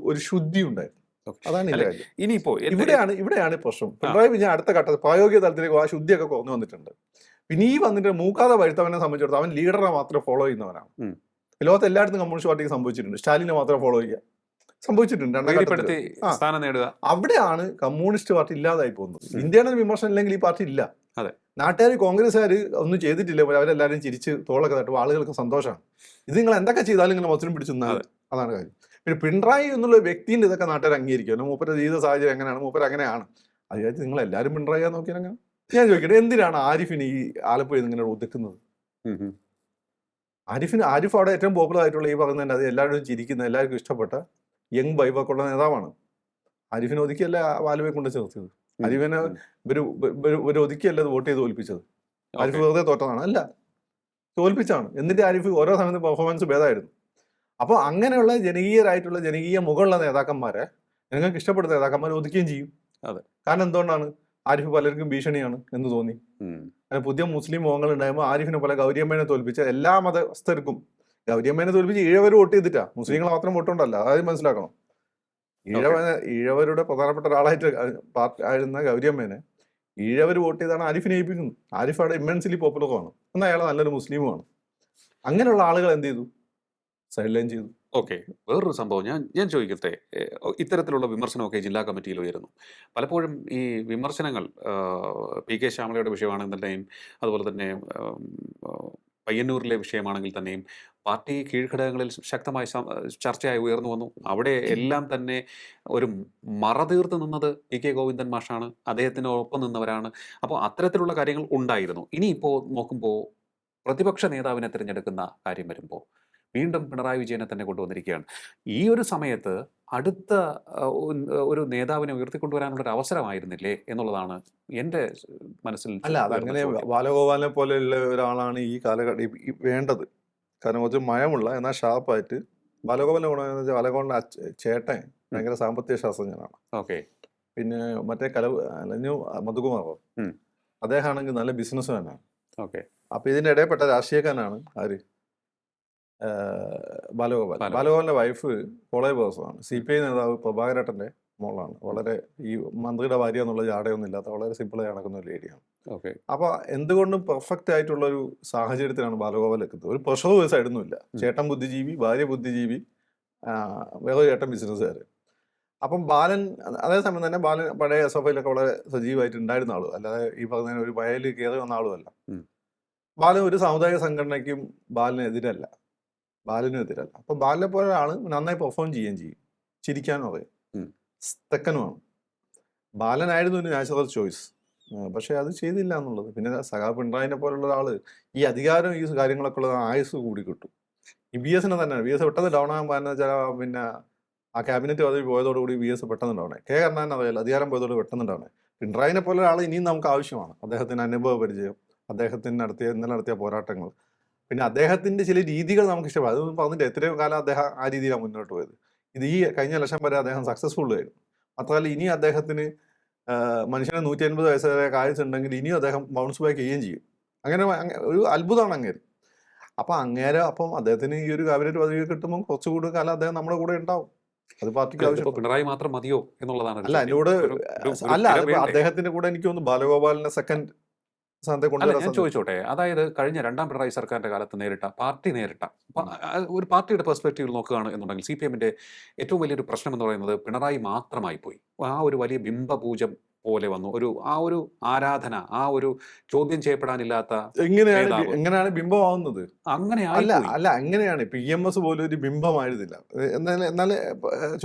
ഒരു ശുദ്ധി ഉണ്ടായിരുന്നു. അതാണ് ഇതിന്റെ കാര്യം.
ഇനിയിപ്പോ
ഇവിടെയാണ് പ്രശ്നം. പിണറായി വിജയൻ അടുത്ത ഘട്ടത്തിൽ പ്രായോഗിക തലത്തിലേക്ക് ആ ശുദ്ധിയൊക്കെ കുറഞ്ഞു വന്നിട്ടുണ്ട്. പിന്നെ ഈ വന്നിട്ട് മൂക്കാതെ വരുത്തവനെ സംബന്ധിച്ചിടത്തോളം അവൻ ലീഡറെ മാത്രം ഫോളോ ചെയ്യുന്നവനാണ്. ലോകത്ത് എല്ലായിടത്തും കമ്മ്യൂണിസ്റ്റ് പാർട്ടിക്ക് സംഭവിച്ചിട്ടുണ്ട്. സ്റ്റാലിനെ മാത്രം ഫോളോ ചെയ്യുക സംഭവിച്ചിട്ടുണ്ട്.
സ്ഥാനം നേടുക.
അവിടെയാണ് കമ്മ്യൂണിസ്റ്റ് പാർട്ടി ഇല്ലാതായി പോകുന്നത്. ഇന്ത്യയുടെ വിമർശനം ഇല്ലെങ്കിൽ ഈ പാർട്ടി ഇല്ല. നാട്ടുകാർ കോൺഗ്രസ്സുകാർ ഒന്നും ചെയ്തിട്ടില്ല, അവരെല്ലാവരും ചിരിച്ച് തോളൊക്കെ തട്ടും, ആളുകൾക്ക് സന്തോഷമാണ്. ഇത് നിങ്ങൾ എന്തൊക്കെ ചെയ്താലും ഇങ്ങനെ മൊത്തം പിടിച്ചു നിന്നാൽ അതാണ് കാര്യം. പിന്നെ പിണറായി എന്നുള്ള വ്യക്തിൻ്റെ ഇതൊക്കെ നാട്ടുകാർ അംഗീകരിക്കുമല്ലോ. മൂപ്പരുടെ ജീവിത സാഹചര്യം എങ്ങനെയാണ്, മൂപ്പർ അങ്ങനെയാണ്. അത് വിചാരിച്ച് നിങ്ങൾ എല്ലാവരും പിണറായി നോക്കിയാൽ അങ്ങനെ. ഞാൻ ചോദിക്കട്ടെ, എന്തിനാണ് ആരിഫിന് ഈ ആലപ്പുഴയിൽ ഇങ്ങനെ ഒതുക്കുന്നത്? ആരിഫ് അവിടെ ഏറ്റവും പോപ്പുലർ ആയിട്ടുള്ള ഈ പറയുന്നത് അത് എല്ലാവരും ചിരിക്കുന്ന എല്ലാവർക്കും ഇഷ്ടപ്പെട്ട യങ് വൈബൊക്കെയുള്ള നേതാവാണ്. ആരിഫിനെ ഒതുക്കിയല്ല ആലുവയെ കൊണ്ട് ചേർത്തത്. ആരിഫിനെ ഒരു ഒതുക്കിയല്ല വോട്ട് ചെയ്ത് തോൽപ്പിച്ചത്. ആരിഫ് വെറുതെ തോറ്റതാണ് അല്ല, തോൽപ്പിച്ചാണ്. എന്നിട്ട് ആരിഫ് ഓരോ സമയത്ത് പെർഫോമൻസ് ഭേദമായിരുന്നു. അപ്പോൾ അങ്ങനെയുള്ള ജനകീയ മുകളുള്ള നേതാക്കന്മാരെ, നിങ്ങൾക്ക് ഇഷ്ടപ്പെടുന്ന നേതാക്കന്മാരെ ഒതുക്കുകയും ചെയ്യും. കാരണം എന്തുകൊണ്ടാണ്? ആരിഫ് പലർക്കും ഭീഷണിയാണ് എന്ന് തോന്നി. പുതിയ മുസ്ലിം മുഖങ്ങൾ ഉണ്ടാകുമ്പോൾ ആരിഫിനെ പോലെ ഗൗരിയമ്മേനെ തോൽപ്പിച്ച എല്ലാ മതസ്ഥർക്കും, ഗൗരിയമ്മേനെ തോൽപ്പിച്ച് ഈഴവർ വോട്ട് ചെയ്തിട്ടാ, മുസ്ലിങ്ങൾ മാത്രം വോട്ടുണ്ടല്ല, അതായത് മനസ്സിലാക്കണം. ഈഴവരുടെ പ്രധാനപ്പെട്ട ഒരാളായിട്ട് ആയിരുന്ന ഗൗരിയമ്മേനെ ഈഴവർ വോട്ട് ചെയ്താണ് ആരിഫിനെ ഏൽപ്പിക്കുന്നത്. ആരിഫ് അവിടെ ഇമ്മൻസിലി പോപ്പുലറുമാണ്, എന്നാൽ അയാൾ നല്ലൊരു മുസ്ലിമുമാണ്. അങ്ങനെയുള്ള ആളുകൾ എന്ത് ചെയ്തു? സൈഡ് ലൈൻ ചെയ്തു.
ഓക്കെ, വേറൊരു സംഭവം ഞാൻ ചോദിക്കട്ടെ. ഇത്തരത്തിലുള്ള വിമർശനമൊക്കെ ജില്ലാ കമ്മിറ്റിയിൽ ഉയരുന്നു. പലപ്പോഴും ഈ വിമർശനങ്ങൾ PK ശ്യാമളയുടെ വിഷയമാണെന്നുണ്ടെങ്കിലും അതുപോലെ തന്നെ പയ്യന്നൂരിലെ വിഷയമാണെങ്കിൽ തന്നെയും പാർട്ടി കീഴ്ഘടകങ്ങളിൽ ശക്തമായി ചർച്ചയായി ഉയർന്നു വന്നു. അവിടെ എല്ലാം തന്നെ ഒരു മറതീർത്ത് നിന്നത് PK ഗോവിന്ദൻ മാഷാണ്, അദ്ദേഹത്തിനൊപ്പം നിന്നവരാണ്. അപ്പോൾ അത്തരത്തിലുള്ള കാര്യങ്ങൾ ഉണ്ടായിരുന്നു. ഇനിയിപ്പോൾ നോക്കുമ്പോൾ പ്രതിപക്ഷ നേതാവിനെ തിരഞ്ഞെടുക്കുന്ന കാര്യം വരുമ്പോൾ വീണ്ടും പിണറായി വിജയനെ തന്നെ കൊണ്ടുവന്നിരിക്കുകയാണ്. ഈ ഒരു സമയത്ത് അടുത്ത ഒരു നേതാവിനെ ഉയർത്തിക്കൊണ്ടുവരാനുള്ള ഒരു അവസരമായിരുന്നില്ലേ എന്നുള്ളതാണ് എൻ്റെ മനസ്സിൽ.
അല്ല, അതങ്ങനെ ബാലഗോപാലിനെ പോലെയുള്ള ഒരാളാണ് ഈ കാലഘട്ടം വേണ്ടത്. കാരണം കുറച്ച് മയമുള്ള എന്നാൽ ഷാർപ്പായിട്ട്. ബാലഗോപാലിനെ ഗുണമെന്ന് വെച്ചാൽ ബാലഗോപാലിന്റെ ചേട്ടൻ ഭയങ്കര സാമ്പത്തിക ശാസ്ത്രജ്ഞനാണ്.
ഓക്കെ.
പിന്നെ മറ്റേ മധുകുമാറോ, അദ്ദേഹമാണെങ്കിൽ നല്ല ബിസിനസ്മാനാണ്.
ഓക്കെ.
അപ്പൊ ഇതിന്റെ ഇടയിൽപ്പെട്ട രാഷ്ട്രീയക്കാരനാണ് ആര്? ബാലഗോപാലിന്റെ വൈഫ് കോളേജ് ബോസാണ്. CPI നേതാവ് പ്രഭാകരേട്ടന്റെ മോളാണ്. വളരെ ഈ മന്ത്രിയുടെ ഭാര്യ എന്നുള്ള ജാടയൊന്നും ഇല്ലാത്ത വളരെ സിമ്പിളായി നടക്കുന്ന ഒരു ലേഡിയാണ്. അപ്പൊ എന്തുകൊണ്ടും പെർഫെക്റ്റ് ആയിട്ടുള്ള ഒരു സാഹചര്യത്തിലാണ് ബാലഗോപാൽ എത്തുന്നത്. ഒരു പ്രഷർ വയസ്സായിട്ടൊന്നും ഇല്ല. ചേട്ടൻ ബുദ്ധിജീവി, ഭാര്യ ബുദ്ധിജീവി, വേറെ ചേട്ടൻ ബിസിനസ്സുകാർ. അപ്പം ബാലൻ അതേസമയം തന്നെ ബാലൻ പഴയ SFIയിലൊക്കെ വളരെ സജീവമായിട്ട് ഉണ്ടായിരുന്ന ആളും, അല്ലാതെ ഈ പറഞ്ഞ ഒരു വയലിൽ കയറി വന്ന ആളുമല്ല. ബാലൻ ഒരു സാമുദായിക സംഘടനയ്ക്കും ബാലിനും എതിരല്ല. അപ്പൊ ബാലിനെ പോലെ ആള് നന്നായി പെർഫോം ചെയ്യുകയും ചെയ്യും, ചിരിക്കാനും അറിയാം, തെക്കനുമാണ്. ബാലനായിരുന്നു ഒരു നാച്ചുറൽ ചോയ്സ്. പക്ഷെ അത് ചെയ്തില്ല എന്നുള്ളത്. പിന്നെ സഖാവ് പിണറായിനെ പോലുള്ള ഒരാള് ഈ അധികാരം ഈ കാര്യങ്ങളൊക്കെ ഉള്ള ആയുസ് കൂടി കിട്ടും. ഈ BS തന്നെ BS പെട്ടെന്ന് ഡൗൺ ആകാൻ പറയുന്ന വെച്ചാൽ പിന്നെ ആ ക്യാബിനറ്റ് പദവി പോയതോടുകൂടി BS പെട്ടെന്ന് ഡൗണേ. കരുണാകരൻ അറിയാലോ, അധികാരം പോയതോട് പെട്ടെന്ന് ഡൗണേ. പിണറായിനെ പോലെ ഒരാൾ ഇനിയും നമുക്ക് ആവശ്യമാണ്. അദ്ദേഹത്തിന് അനുഭവ പരിചയം, അദ്ദേഹത്തിന് ഇന്നലെ നടത്തിയ പോരാട്ടങ്ങൾ, പിന്നെ അദ്ദേഹത്തിന്റെ ചില രീതികൾ നമുക്ക് ഇഷ്ടപ്പെടും. അതൊന്നും പറഞ്ഞിട്ട് എത്രയോ കാലം അദ്ദേഹം ആ രീതിയിലാണ് മുന്നോട്ട് പോയത്. ഇത് ഈ കഴിഞ്ഞ ഇലക്ഷൻ വരെ അദ്ദേഹം സക്സസ്ഫുൾ ആയിരുന്നു. മാത്രമല്ല ഇനി അദ്ദേഹത്തിന് മനുഷ്യന് 150 വയസ്സ് വരെ കാഴ്ചയുണ്ടെങ്കിൽ ഇനിയും അദ്ദേഹം ബൗൺസ് ബാക്ക് ചെയ്യുകയും ചെയ്യും. അങ്ങനെ ഒരു അത്ഭുതമാണ് അങ്ങേര്. അപ്പം അദ്ദേഹത്തിന് ഈ ഒരു ക്യാബിനറ്റ് പദവി കിട്ടുമ്പോൾ കുറച്ചുകൂടി കാലം അദ്ദേഹം നമ്മുടെ കൂടെ ഉണ്ടാവും. അത് പാർട്ടിക്ക് ആവശ്യം.
പിണറായി മാത്രം മതിയോ എന്നുള്ളതാണ്.
അല്ല, എന്നോട് അല്ല, അദ്ദേഹത്തിന്റെ കൂടെ എനിക്ക് തോന്നുന്നു ബാലഗോപാലിനെ സെക്കൻഡ്
ഞാൻ ചോദിച്ചോട്ടെ, അതായത് കഴിഞ്ഞ രണ്ടാം പിണറായി സർക്കാരിന്റെ കാലത്ത് പാർട്ടി നേരിട്ട ഒരു പാർട്ടിയുടെ പെർസ്പെക്റ്റീവിൽ നോക്കുകയാണ് എന്നുണ്ടെങ്കിൽ CPMന്റെ ഏറ്റവും വലിയൊരു പ്രശ്നം എന്ന് പറയുന്നത് പിണറായി മാത്രമായി പോയി. ആ ഒരു വലിയ ബിംബപൂജം പോലെ വന്നു, ആ ഒരു ആരാധന, ആ ഒരു ചോദ്യം ചെയ്യപ്പെടാനില്ലാത്ത.
എങ്ങനെയാണ് ബിംബമാവുന്നത്?
അല്ല,
എങ്ങനെയാണ് EMS പോലും ഒരു ബിംബമായിരുന്നില്ല. എന്നാല്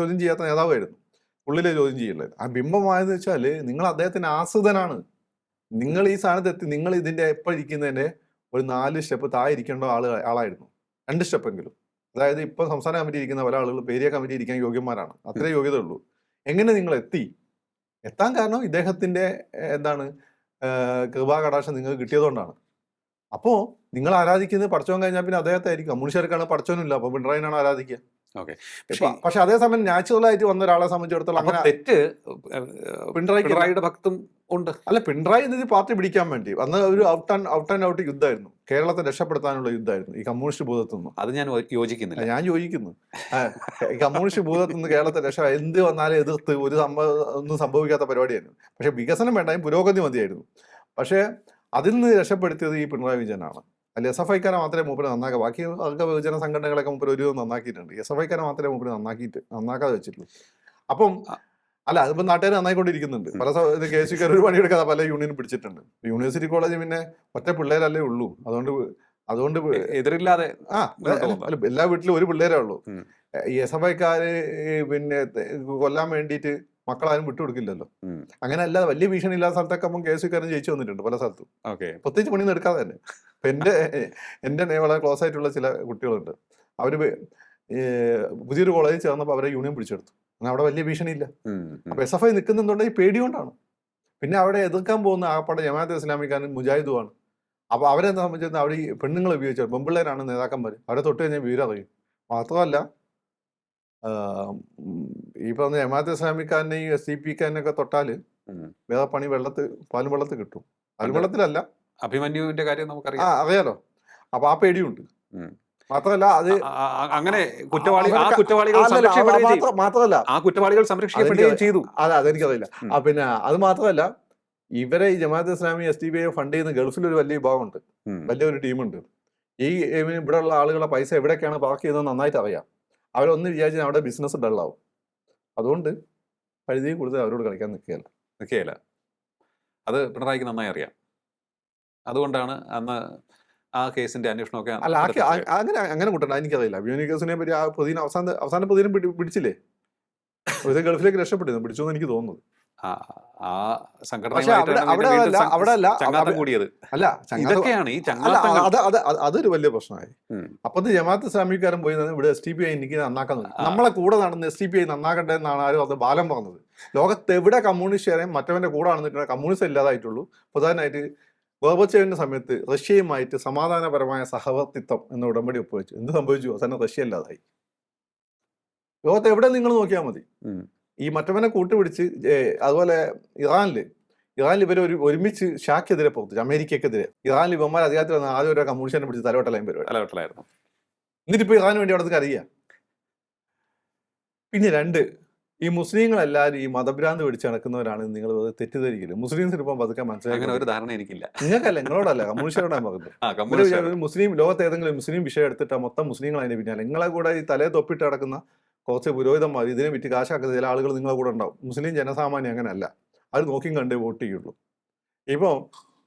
ചോദ്യം ചെയ്യാത്ത നേതാവായിരുന്നു, ഉള്ളിലെ ചോദ്യം ചെയ്യില്ല. ആ ബിംബമായെന്ന് വെച്ചാല് നിങ്ങൾ അദ്ദേഹത്തിന് ആശ്രിതനാണ്. നിങ്ങൾ ഈ സ്ഥാനത്ത് എത്തി, നിങ്ങൾ ഇതിന്റെ എപ്പോൾ ഇരിക്കുന്നതിന്റെ ഒരു 4 സ്റ്റെപ്പ് താഴെ ഇരിക്കേണ്ട ആളായിരുന്നു, 2 സ്റ്റെപ്പെങ്കിലും. അതായത് ഇപ്പൊ സംസ്ഥാന കമ്മിറ്റി ഇരിക്കുന്ന പല ആളുകൾ ഏരിയ കമ്മിറ്റി ഇരിക്കാൻ യോഗ്യന്മാരാണ്, അത്രേ യോഗ്യത ഉള്ളൂ. എങ്ങനെ നിങ്ങൾ എത്താൻ കാരണം ഇദ്ദേഹത്തിന്റെ എന്താണ് കൃപാകടാക്ഷം നിങ്ങൾക്ക് കിട്ടിയതുകൊണ്ടാണ്. അപ്പോ നിങ്ങൾ ആരാധിക്കുന്നത് പഠിച്ചോൻ കഴിഞ്ഞാൽ പിന്നെ അദ്ദേഹത്തെ ആയിരിക്കും. കമ്മ്യൂണിസ്റ്റുകാർക്കാണ് പഠിച്ചോനില്ല, അപ്പൊ പിണറായിനാണ് ആരാധിക്കുക.
ഓക്കെ.
പക്ഷെ അതേസമയം നാച്ചുറൽ ആയിട്ട് വന്ന ഒരാളെ സംബന്ധിച്ചിടത്തോളം
അപ്പൊ
അങ്ങനെ
തെറ്റ്
പിണറായിക്ക്
പിണറായിയുടെ ഭക്തും ഉണ്ട്.
അല്ല, പിണറായി എന്നത് പാർട്ടി പിടിക്കാൻ വേണ്ടി അന്ന് ഒരു ഔട്ട് ആൻഡ് ഔട്ട് യുദ്ധമായിരുന്നു, കേരളത്തെ രക്ഷപ്പെടുത്താനുള്ള യുദ്ധമായിരുന്നു ഈ കമ്മ്യൂണിസ്റ്റ് ഭൂതത്തിൽ നിന്ന്.
അത് ഞാൻ യോജിക്കുന്നില്ല.
ഞാൻ യോജിക്കുന്നു. ഈ കമ്മ്യൂണിസ്റ്റ് ഭൂതത്തിൽ നിന്ന് കേരളത്തെ എന്ത് വന്നാലും എതിർത്ത് ഒന്നും സംഭവിക്കാത്ത പരിപാടിയായിരുന്നു. പക്ഷെ വികസനം വേണ്ടായും പുരോഗതി മതിയായിരുന്നു. പക്ഷേ അതിൽ നിന്ന് രക്ഷപ്പെടുത്തിയത് ഈ പിണറായി വിജയനാണ്. അല്ല, SFIക്കാരെ മാത്രമേ മൂപ്പര് നന്നാക്കുക, ബാക്കി അംഗ വിഭജന സംഘടനകളൊക്കെ മൂപ്പര് ഒരു നന്നാക്കിയിട്ടുണ്ട്. SFIക്കാരെ മാത്രമേ മൂപ്പര് നന്നാക്കാതെ വെച്ചിട്ടുള്ളൂ. അപ്പം അല്ല, അതിപ്പോ നാട്ടുകാർ നന്നായിക്കൊണ്ടിരിക്കുന്നുണ്ട്. പല KSUക്കാർ ഒരു പണിയെടുക്കാതെ പല യൂണിയനും പിടിച്ചിട്ടുണ്ട്. യൂണിവേഴ്സിറ്റി കോളേജ് പിന്നെ ഒറ്റ പിള്ളേരല്ലേ ഉള്ളൂ, അതുകൊണ്ട്
എതിരില്ലാതെ
അല്ല, എല്ലാ വീട്ടിലും ഒരു പിള്ളേരേ ഉള്ളൂ. ഈ SFIക്കാര് പിന്നെ കൊല്ലാൻ വേണ്ടിയിട്ട് മക്കളാരും വിട്ടുകൊടുക്കില്ലല്ലോ. അങ്ങനെ അല്ലാതെ വലിയ ഭീഷണി ഇല്ലാത്ത സ്ഥലത്തൊക്കെ അപ്പം KSUക്കാരൻ ജയിച്ചു വന്നിട്ടുണ്ട് പല സ്ഥലത്തും, പ്രത്യേകിച്ച് പണിയൊന്നും എടുക്കാതെ തന്നെ. ഇപ്പൊ എന്റെ വളരെ ക്ലോസ് ആയിട്ടുള്ള ചില കുട്ടികളുണ്ട്, അവര് പുതിയൊരു കോളേജിൽ ചേർന്നപ്പോൾ അവരെ യൂണിയൻ പിടിച്ചെടുത്തു. എന്നാൽ അവിടെ വലിയ ഭീഷണി ഇല്ല. അപ്പൊ SFI നിൽക്കുന്നുണ്ടെങ്കിൽ പേടികൊണ്ടാണ്. പിന്നെ അവിടെ എതിർക്കാൻ പോകുന്ന ആപ്പാടെ ജമാഅത്തെ ഇസ്ലാമിക്കാരൻ മുജാഹിദുമാണ്. അപ്പൊ അവരെന്താ സംബന്ധിച്ചിരുന്നത്, അവർ ഈ പെണ്ണുങ്ങളെ ഉപയോഗിച്ചു, പെൺപിള്ളേരാണ് നേതാക്കന്മാർ, അവരെ തൊട്ട് കഴിഞ്ഞാൽ വിവരം അറിയും. മാത്രമല്ല ഈ പറഞ്ഞ ജമാഅത്തെ ഇസ്ലാമിക്കാരനെയും SDPക്കാരനൊക്കെ തൊട്ടാല് വേറെ പണി പാലും വെള്ളത്തിൽ കിട്ടും. പാലും വെള്ളത്തിലല്ല,
അഭിമന്യുവിന്റെ കാര്യം നമുക്കറിയാം,
അറിയാലോ. അപ്പൊ ആ പേടിയുണ്ട്. മാത്രമല്ല അത്
അങ്ങനെ കുറ്റവാളികൾ സംരക്ഷിക്കപ്പെടുകയും ചെയ്തു.
അതെനിക്കറിയില്ല. പിന്നെ അത് മാത്രമല്ല, ഇവരെ ഈ ജമാഅത്തെ ഇസ്ലാമി SDPI ഫണ്ട് ചെയ്യുന്ന ഗൾഫിൽ ഒരു വലിയ വിഭാഗമുണ്ട്, വലിയൊരു ടീമുണ്ട്. ഈ ഇവിടെ ഉള്ള ആളുകളെ പൈസ എവിടേക്കാണ് പാർക്ക് ചെയ്യുന്നത് നന്നായിട്ട് അറിയാം. അവരൊന്ന് വിചാരിച്ചാൽ അവിടെ ബിസിനസ് ഡള്ളാവും. അതുകൊണ്ട് പരിധി കൂടുതൽ അവരോട് കളിക്കാൻ നിൽക്കുകയല്ല.
അത് പിണറായിക്ക് നന്നായി അറിയാം. അതുകൊണ്ടാണ് അന്ന് ആ കേസിന്റെ അന്വേഷണമൊക്കെ
അല്ല അങ്ങനെ കൂട്ടണ്ട, എനിക്കറിയില്ല. അഭിമന്യു കേസിനെ പറ്റി ആ പ്രതിനെ അവസാന പ്രതിനെ പിടിച്ചില്ലേ, ഗൾഫിലേക്ക് രക്ഷപ്പെടുന്നു, പിടിച്ചു എന്ന് എനിക്ക് തോന്നുന്നത്. അതൊരു വലിയ പ്രശ്നമായി. അപ്പൊ ജമാഅത്ത് ഇസ്ലാമിക്കാരൻ പോയി ഇവിടെ SDPI എനിക്ക് നന്നാക്കാൻ നോക്കി. നമ്മളെ കൂടെ നടന്ന് SDPI നന്നാക്കട്ടെ എന്നാണ് ആരും അത് ബാലം പറഞ്ഞത്. ലോകത്ത് എവിടെ കമ്മ്യൂണിസ്റ്റുകാരെയും മറ്റവന്റെ കൂടെ നടന്നിട്ടുണ്ടെങ്കിൽ കമ്മ്യൂണിസ്റ്റ് ഇല്ലാതായിട്ടുള്ളൂ. പ്രധാനമായിട്ട് ഗോർബച്ചേവിന്റെ സമയത്ത് റഷ്യയുമായിട്ട് സമാധാനപരമായ സഹവർത്തിത്വം എന്ന ഉടമ്പടി ഒപ്പുവെച്ചു. എന്ത് സംഭവിച്ചു? അവസാനം റഷ്യ ഇല്ലാതായി. ലോകത്ത് എവിടെ നിങ്ങൾ നോക്കിയാൽ മതി. ഈ മറ്റവനെ കൂട്ടുപിടിച്ച് അതുപോലെ ഇറാനിൽ ഇവർ ഒരുമിച്ച് ഷാക്കെതിരെ പ്രവർത്തിച്ചു, അമേരിക്കക്കെതിരെ. ഇറാനിൽ ഇവന്മാർ അധികാരത്തിൽ വന്ന ആദ്യം ഒരു കമ്മ്യൂണിസ്റ്റിനെ പിടിച്ച് തലവട്ടലയും പരിപാടിയായിരുന്നു. എന്നിട്ടിപ്പോ ഇറാന് വേണ്ടി അവിടെ അറിയാം. പിന്നെ ഈ മുസ്ലിങ്ങളെല്ലാവരും ഈ മതഭ്രാന്ത് പിടിച്ച് നടക്കുന്നവരാണ് നിങ്ങൾ തെറ്റിദ്ധരിക്കില്ല. മുസ്ലിംസിന് ഇപ്പം പതുക്കെ മനസ്സിലാക്കാൻ
ഒരു ധാരണ എനിക്കില്ല.
നിങ്ങൾക്കല്ല, നിങ്ങളോടല്ല, കമ്മ്യൂണിസ്റ്റുകാരോടാണ് പറഞ്ഞത്. മുസ്ലിം ലോകത്ത് ഏതെങ്കിലും മുസ്ലിം വിഷയം എടുത്തിട്ട് മൊത്തം മുസ്ലിങ്ങൾ അതിന്റെ പിന്നാലെ. നിങ്ങളെ കൂടെ ഈ തലയെ തൊപ്പിട്ട് നടക്കുന്ന കുറച്ച് പുരോഹിതന്മാർ, ഇതിനെ വിറ്റ് കാശാക്കുന്ന ചില ആളുകൾ നിങ്ങളെ കൂടെ ഉണ്ടാവും. മുസ്ലിം ജനസാമാന്യം അങ്ങനെയല്ല, അത് നോക്കിയും കണ്ടേ വോട്ട് ചെയ്യുള്ളൂ. ഇപ്പോൾ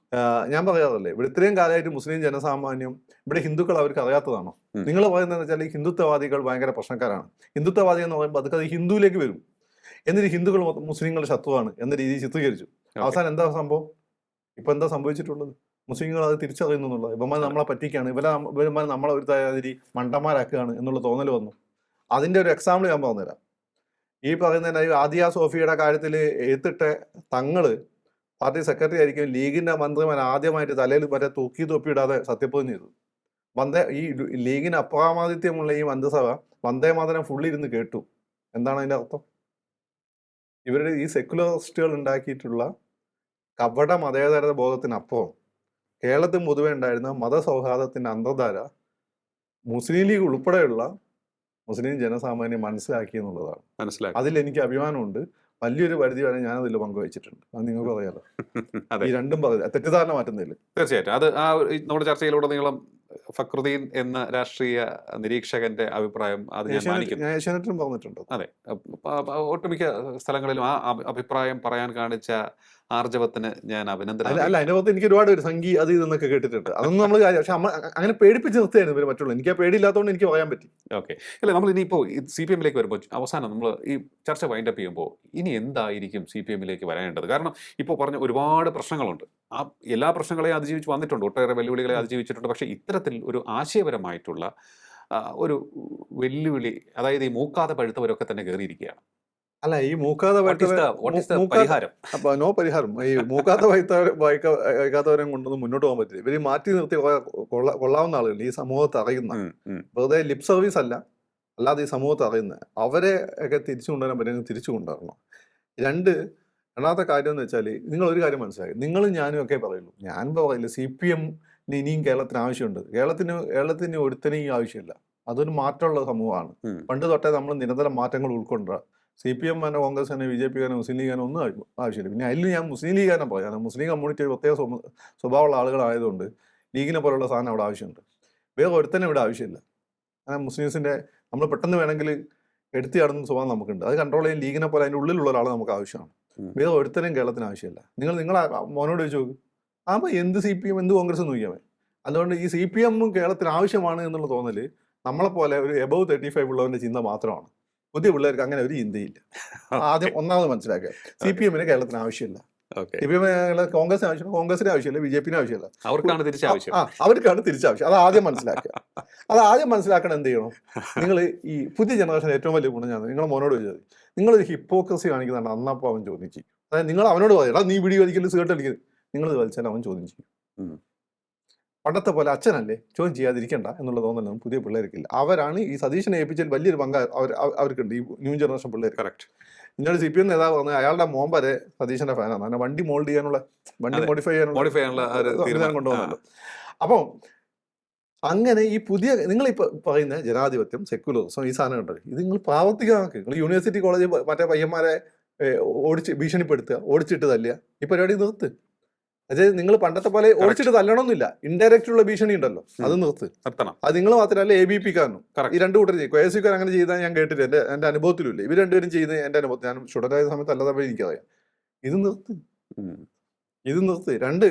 ഞാൻ പറയാറില്ലേ, ഇവിടെ ഇത്രയും കാലമായിട്ട് മുസ്ലിം ജനസാമാന്യം, ഇവിടെ ഹിന്ദുക്കൾ അവർക്ക് അറിയാത്തതാണോ? നിങ്ങൾ പറയുന്നത് വെച്ചാൽ ഈ ഹിന്ദുത്വവാദികൾ ഭയങ്കര പ്രശ്നക്കാരാണ്. ഹിന്ദുത്വവാദി എന്ന് പറയുമ്പോൾ അത് ഹിന്ദുവിലേക്ക് വരും. എന്നിട്ട് ഹിന്ദുക്കൾ മുസ്ലിങ്ങളുടെ ശത്രുവാണ് എന്ന രീതിയിൽ ചിത്രീകരിച്ചു. അവസാനം എന്താ സംഭവം? ഇപ്പൊ എന്താ സംഭവിച്ചിട്ടുള്ളത്? മുസ്ലിങ്ങൾ അത് തിരിച്ചറിയുന്നു എന്നുള്ളത്. ഇവന്മാർ നമ്മളെ പറ്റിക്കാണ്, ഇവന്മാർ നമ്മളെ ഒരു തരി മണ്ടന്മാരാക്കുകയാണ് എന്നുള്ള തോന്നൽ വന്നു. അതിന്റെ ഒരു എക്സാമ്പിൾ ഞാൻ പറഞ്ഞുതരാം. ഈ പറയുന്ന ആദിയ സോഫിയുടെ കാര്യത്തിൽ എഴുത്തിട്ട് തങ്ങള് പാർട്ടി സെക്രട്ടറി ആയിരിക്കും ലീഗിന്റെ മന്ത്രിമാർ ആദ്യമായിട്ട് തലയിൽ വരെ തൊപ്പിയിടാതെ സത്യപ്രതിജ്ഞ ചെയ്തു. ഈ ലീഗിന് അപ്രാമാദിത്യമുള്ള ഈ മന്ത്രിസഭ വന്ദേമാതരം ഫുള്ളി ഇരുന്ന് കേട്ടു. എന്താണ് അതിന്റെ അർത്ഥം? ഇവരുടെ ഈ സെക്കുലറിസ്റ്റുകൾ ഉണ്ടാക്കിയിട്ടുള്ള കപട മതേതര ബോധത്തിനപ്പുറം കേരളത്തിൽ പൊതുവെ ഉണ്ടായിരുന്ന മതസൗഹാർദ്ദത്തിന്റെ അന്തർധാര മുസ്ലിം ലീഗ് ഉൾപ്പെടെയുള്ള മുസ്ലിം ജനസാമാന്യം മനസ്സിലാക്കി എന്നുള്ളതാണ്. അതിൽ എനിക്ക് അഭിമാനമുണ്ട്. വലിയൊരു പരിധി വരെ ഞാനതിൽ പങ്കുവച്ചിട്ടുണ്ട്. അത് നിങ്ങൾക്ക് പറയാലോ. ഈ രണ്ടും തെറ്റിദ്ധാരണ മാറ്റുന്നില്ല.
തീർച്ചയായിട്ടും അത് നമ്മുടെ ചർച്ചയിലുടനീളം ഫക്രുദ്ദീൻ എന്ന രാഷ്ട്രീയ നിരീക്ഷകന്റെ അഭിപ്രായം അത് ഞാൻ മാനിക്കുന്നു.
ഏഷ്യാനെറ്റിലും പറഞ്ഞിട്ടുണ്ട്.
അതെ, ഒട്ടുമിക്ക സ്ഥലങ്ങളിലും ആ അഭിപ്രായം പറയാൻ കാണിച്ച ആർജവത്തിന് ഞാൻ അഭിനന്ദനം.
അല്ല, അതിന്റെ പുറത്ത് എനിക്ക് ഒരുപാട് സംഗീ അത് ഇതെന്നൊക്കെ കേട്ടിട്ടുണ്ട്. അതൊന്നും നമ്മൾ പക്ഷെ അങ്ങനെ പേടിപ്പിച്ച് നിർത്തിയായിരുന്നു ഇവർ മറ്റുള്ള. എനിക്ക് ആ പേടിയില്ലാത്തതുകൊണ്ട് എനിക്ക് പറയാൻ പറ്റി.
ഓക്കെ, അല്ല, നമ്മൾ ഇനിയിപ്പോൾ CPM-ലേക്ക് വരുമ്പോൾ അവസാനം നമ്മൾ ഈ ചർച്ച വൈൻഡപ്പ് ചെയ്യുമ്പോൾ ഇനി എന്തായിരിക്കും CPM-ലേക്ക് വരേണ്ടത്? കാരണം ഇപ്പോൾ പറഞ്ഞ ഒരുപാട് പ്രശ്നങ്ങളുണ്ട്. ആ എല്ലാ പ്രശ്നങ്ങളെയും അതിജീവിച്ച് വന്നിട്ടുണ്ട്, ഒട്ടേറെ വെല്ലുവിളികളെ അതിജീവിച്ചിട്ടുണ്ട്. പക്ഷേ ഇത്തരത്തിൽ ഒരു ആശയപരമായിട്ടുള്ള ഒരു വെല്ലുവിളി, അതായത് ഈ മൂക്കാതെ പഴുത്തവരൊക്കെ തന്നെ കയറിയിരിക്കുകയാണ്.
അല്ല, ഈ മൂക്കാതെ
വാട്ട് ഈസ് ദ
മൂക്കാതെ
പരിഹാരം?
അപ്പൊ നോ പരിഹാരം. ഈ മൂക്കാത്ത വായിക്കാത്തവരെ കൊണ്ടൊന്നും മുന്നോട്ട് പോകാൻ പറ്റില്ല. ഇവര് മാറ്റി നിർത്തി കൊള്ളാവുന്ന ആളുകൾ ഈ സമൂഹത്തെ അറിയുന്ന, വെറുതെ ലിപ് സർവീസ് അല്ല, അല്ലാതെ ഈ സമൂഹത്തെ അറിയുന്ന അവരെ ഒക്കെ തിരിച്ചു കൊണ്ടുവരാൻ പറ്റുമെങ്കിൽ തിരിച്ചു കൊണ്ടുവരണം. രണ്ടാമത്തെ കാര്യം എന്ന് വെച്ചാൽ, നിങ്ങൾ ഒരു കാര്യം മനസ്സിലായി, നിങ്ങളും ഞാനും ഒക്കെ പറയുള്ളൂ. ഞാൻ പറയില്ല CPM ഇനിയും കേരളത്തിന് ആവശ്യമുണ്ട്. കേരളത്തിന് ഒരുത്തനെയും ആവശ്യമില്ല. അതൊരു മാറ്റമുള്ള സമൂഹമാണ്. പണ്ട് തൊട്ടേ നമ്മൾ നിരന്തരം മാറ്റങ്ങൾ ഉൾക്കൊണ്ടുക. CPM തന്നെ, കോൺഗ്രസ് തന്നെ, BJP തന്നെ, മുസ്ലിം ലീഗ് തന്നെ ഒന്നും ആവശ്യമില്ല. പിന്നെ അതിൽ ഞാൻ മുസ്ലിം ലീഗ് തന്നെ പറയാം. മുസ്ലിം കമ്മ്യൂണിറ്റി ഒരു പ്രത്യേക സ്വഭാവമുള്ള ആളുകളായതുകൊണ്ട് ലീഗിനെ പോലുള്ള സാധനം അവിടെ ആവശ്യമുണ്ട്. വേറെ ഒരുത്തന്നെ ഇവിടെ ആവശ്യമില്ല. മുസ്ലിംസിൻ്റെ നമ്മൾ പെട്ടെന്ന് വേണമെങ്കിൽ എടുത്തു ചാടുന്ന സ്വഭാവം നമുക്കുണ്ട്. അത് കൺട്രോൾ ചെയ്യാൻ ലീഗിനെ പോലെ അതിൻ്റെ ഉള്ളിലുള്ള ഒരാൾ നമുക്ക് ആവശ്യമാണ്. വേറെ ഒരുത്തനും കേരളത്തിന് ആവശ്യമില്ല. നിങ്ങളെ മോനോട് ചോദിച്ചു നോക്ക്, അപ്പോൾ എന്ത് CPM എന്ത് കോൺഗ്രസ് എന്ന് നോക്കിയാൽ മതി. അതുകൊണ്ട് ഈ CPM കേരളത്തിന് ആവശ്യമാണ് എന്നുള്ള തോന്നൽ നമ്മളെപ്പോലെ ഒരു എബവ് 35 ഉള്ളവൻ്റെ ചിന്ത മാത്രമാണ്. പുതിയ പിള്ളേർക്ക് അങ്ങനെ ഒരു ചിന്തയില്ല. ആദ്യം ഒന്നാമത് മനസ്സിലാക്കുക, CPM കേരളത്തിന് ആവശ്യമില്ല. CPM കോൺഗ്രസിന് ആവശ്യമില്ല, കോൺഗ്രസിന് ആവശ്യമില്ല, BJP ആവശ്യമില്ല.
അവർക്കാണ് തിരിച്ചാവശ്യം.
അവർക്കാണ് തിരിച്ചാവശ്യം. അത് ആദ്യം മനസ്സിലാക്കുക. അത് ആദ്യം മനസ്സിലാക്കണം. എന്ത് ചെയ്യണം? നിങ്ങൾ ഈ പുതിയ ജനറേഷൻ ഏറ്റവും വലിയ ഗുണം ഞാൻ നിങ്ങളെ മോനോട് ചോദിച്ചത്, നിങ്ങളൊരു ഹിപ്പോക്രസി കാണിക്കുന്നുണ്ട്. അന്നപ്പോൾ അവൻ ചോദ്യം ചെയ്യും. അതായത് നിങ്ങൾ അവനോട് പറയണം, നീ വീഡിയോ വലിക്കല്, സിഗരറ്റ് അടിക്കല്, നിങ്ങളിത് വലിച്ചാൽ അവൻ ചോദ്യം ചെയ്യും. പണ്ടത്തെ പോലെ അച്ഛനല്ലേ ചോദ്യം ചെയ്യാതിരിക്കണ്ട എന്നുള്ള തോന്നലൊന്നും പുതിയ പിള്ളേർക്കില്ല. അവരാണ് ഈ സതീശനെ ഏൽപ്പിച്ചാൽ വലിയൊരു പങ്ക് അവർക്കുണ്ട്, ഈ ന്യൂ ജനറേഷൻ പിള്ളേർ. കറക്റ്റ്. ഇന്നൊരു CPM നേതാവ് പറഞ്ഞത് അയാളുടെ മോൻ വരെ സതീശന്റെ ഫാനാണ്. അങ്ങനെ വണ്ടി മോൾഡ് ചെയ്യാനുള്ള, വണ്ടി മോഡിഫൈ ചെയ്യാനുള്ള തീരുമാനം കൊണ്ടുപോകുന്നുണ്ട്. അപ്പം അങ്ങനെ ഈ പുതിയ നിങ്ങളിപ്പോൾ പറയുന്ന ജനാധിപത്യം, സെക്യുലറിസം, ഈ സാധനം ഉണ്ടല്ലോ, ഇത് നിങ്ങൾ പ്രാവർത്തികമാക്കുക. നിങ്ങൾ യൂണിവേഴ്സിറ്റി കോളേജ് മറ്റേ പയ്യന്മാരെ ഭീഷണിപ്പെടുത്തുക, ഓടിച്ചിട്ട് തല്ലുക, ഈ പരിപാടി നിർത്ത്. അതായത് നിങ്ങൾ പണ്ടത്തെ പോലെ ഓടിച്ചിട്ട് തല്ലണമെന്നില്ല, ഇൻഡയറക്റ്റ് ഉള്ള ഭീഷണി ഉണ്ടല്ലോ, അത് നിർത്തണം. അത് നിങ്ങൾ മാത്രമല്ല ABP കാരനും ഈ രണ്ടു കൂട്ടർ ചെയ്യും. KSU കാർ അങ്ങനെ ചെയ്താൽ ഞാൻ കേട്ടില്ല, എൻ്റെ അനുഭവത്തിലില്ല. ഇവർ രണ്ടുപേരും ചെയ്യുന്നത് എൻ്റെ അനുഭവത്തിൽ, ഞാൻ സ്റ്റുഡൻ്റായ സമയത്ത് അല്ലാതെ എനിക്കറിയാം. ഇത് നിർത്ത്. രണ്ട്,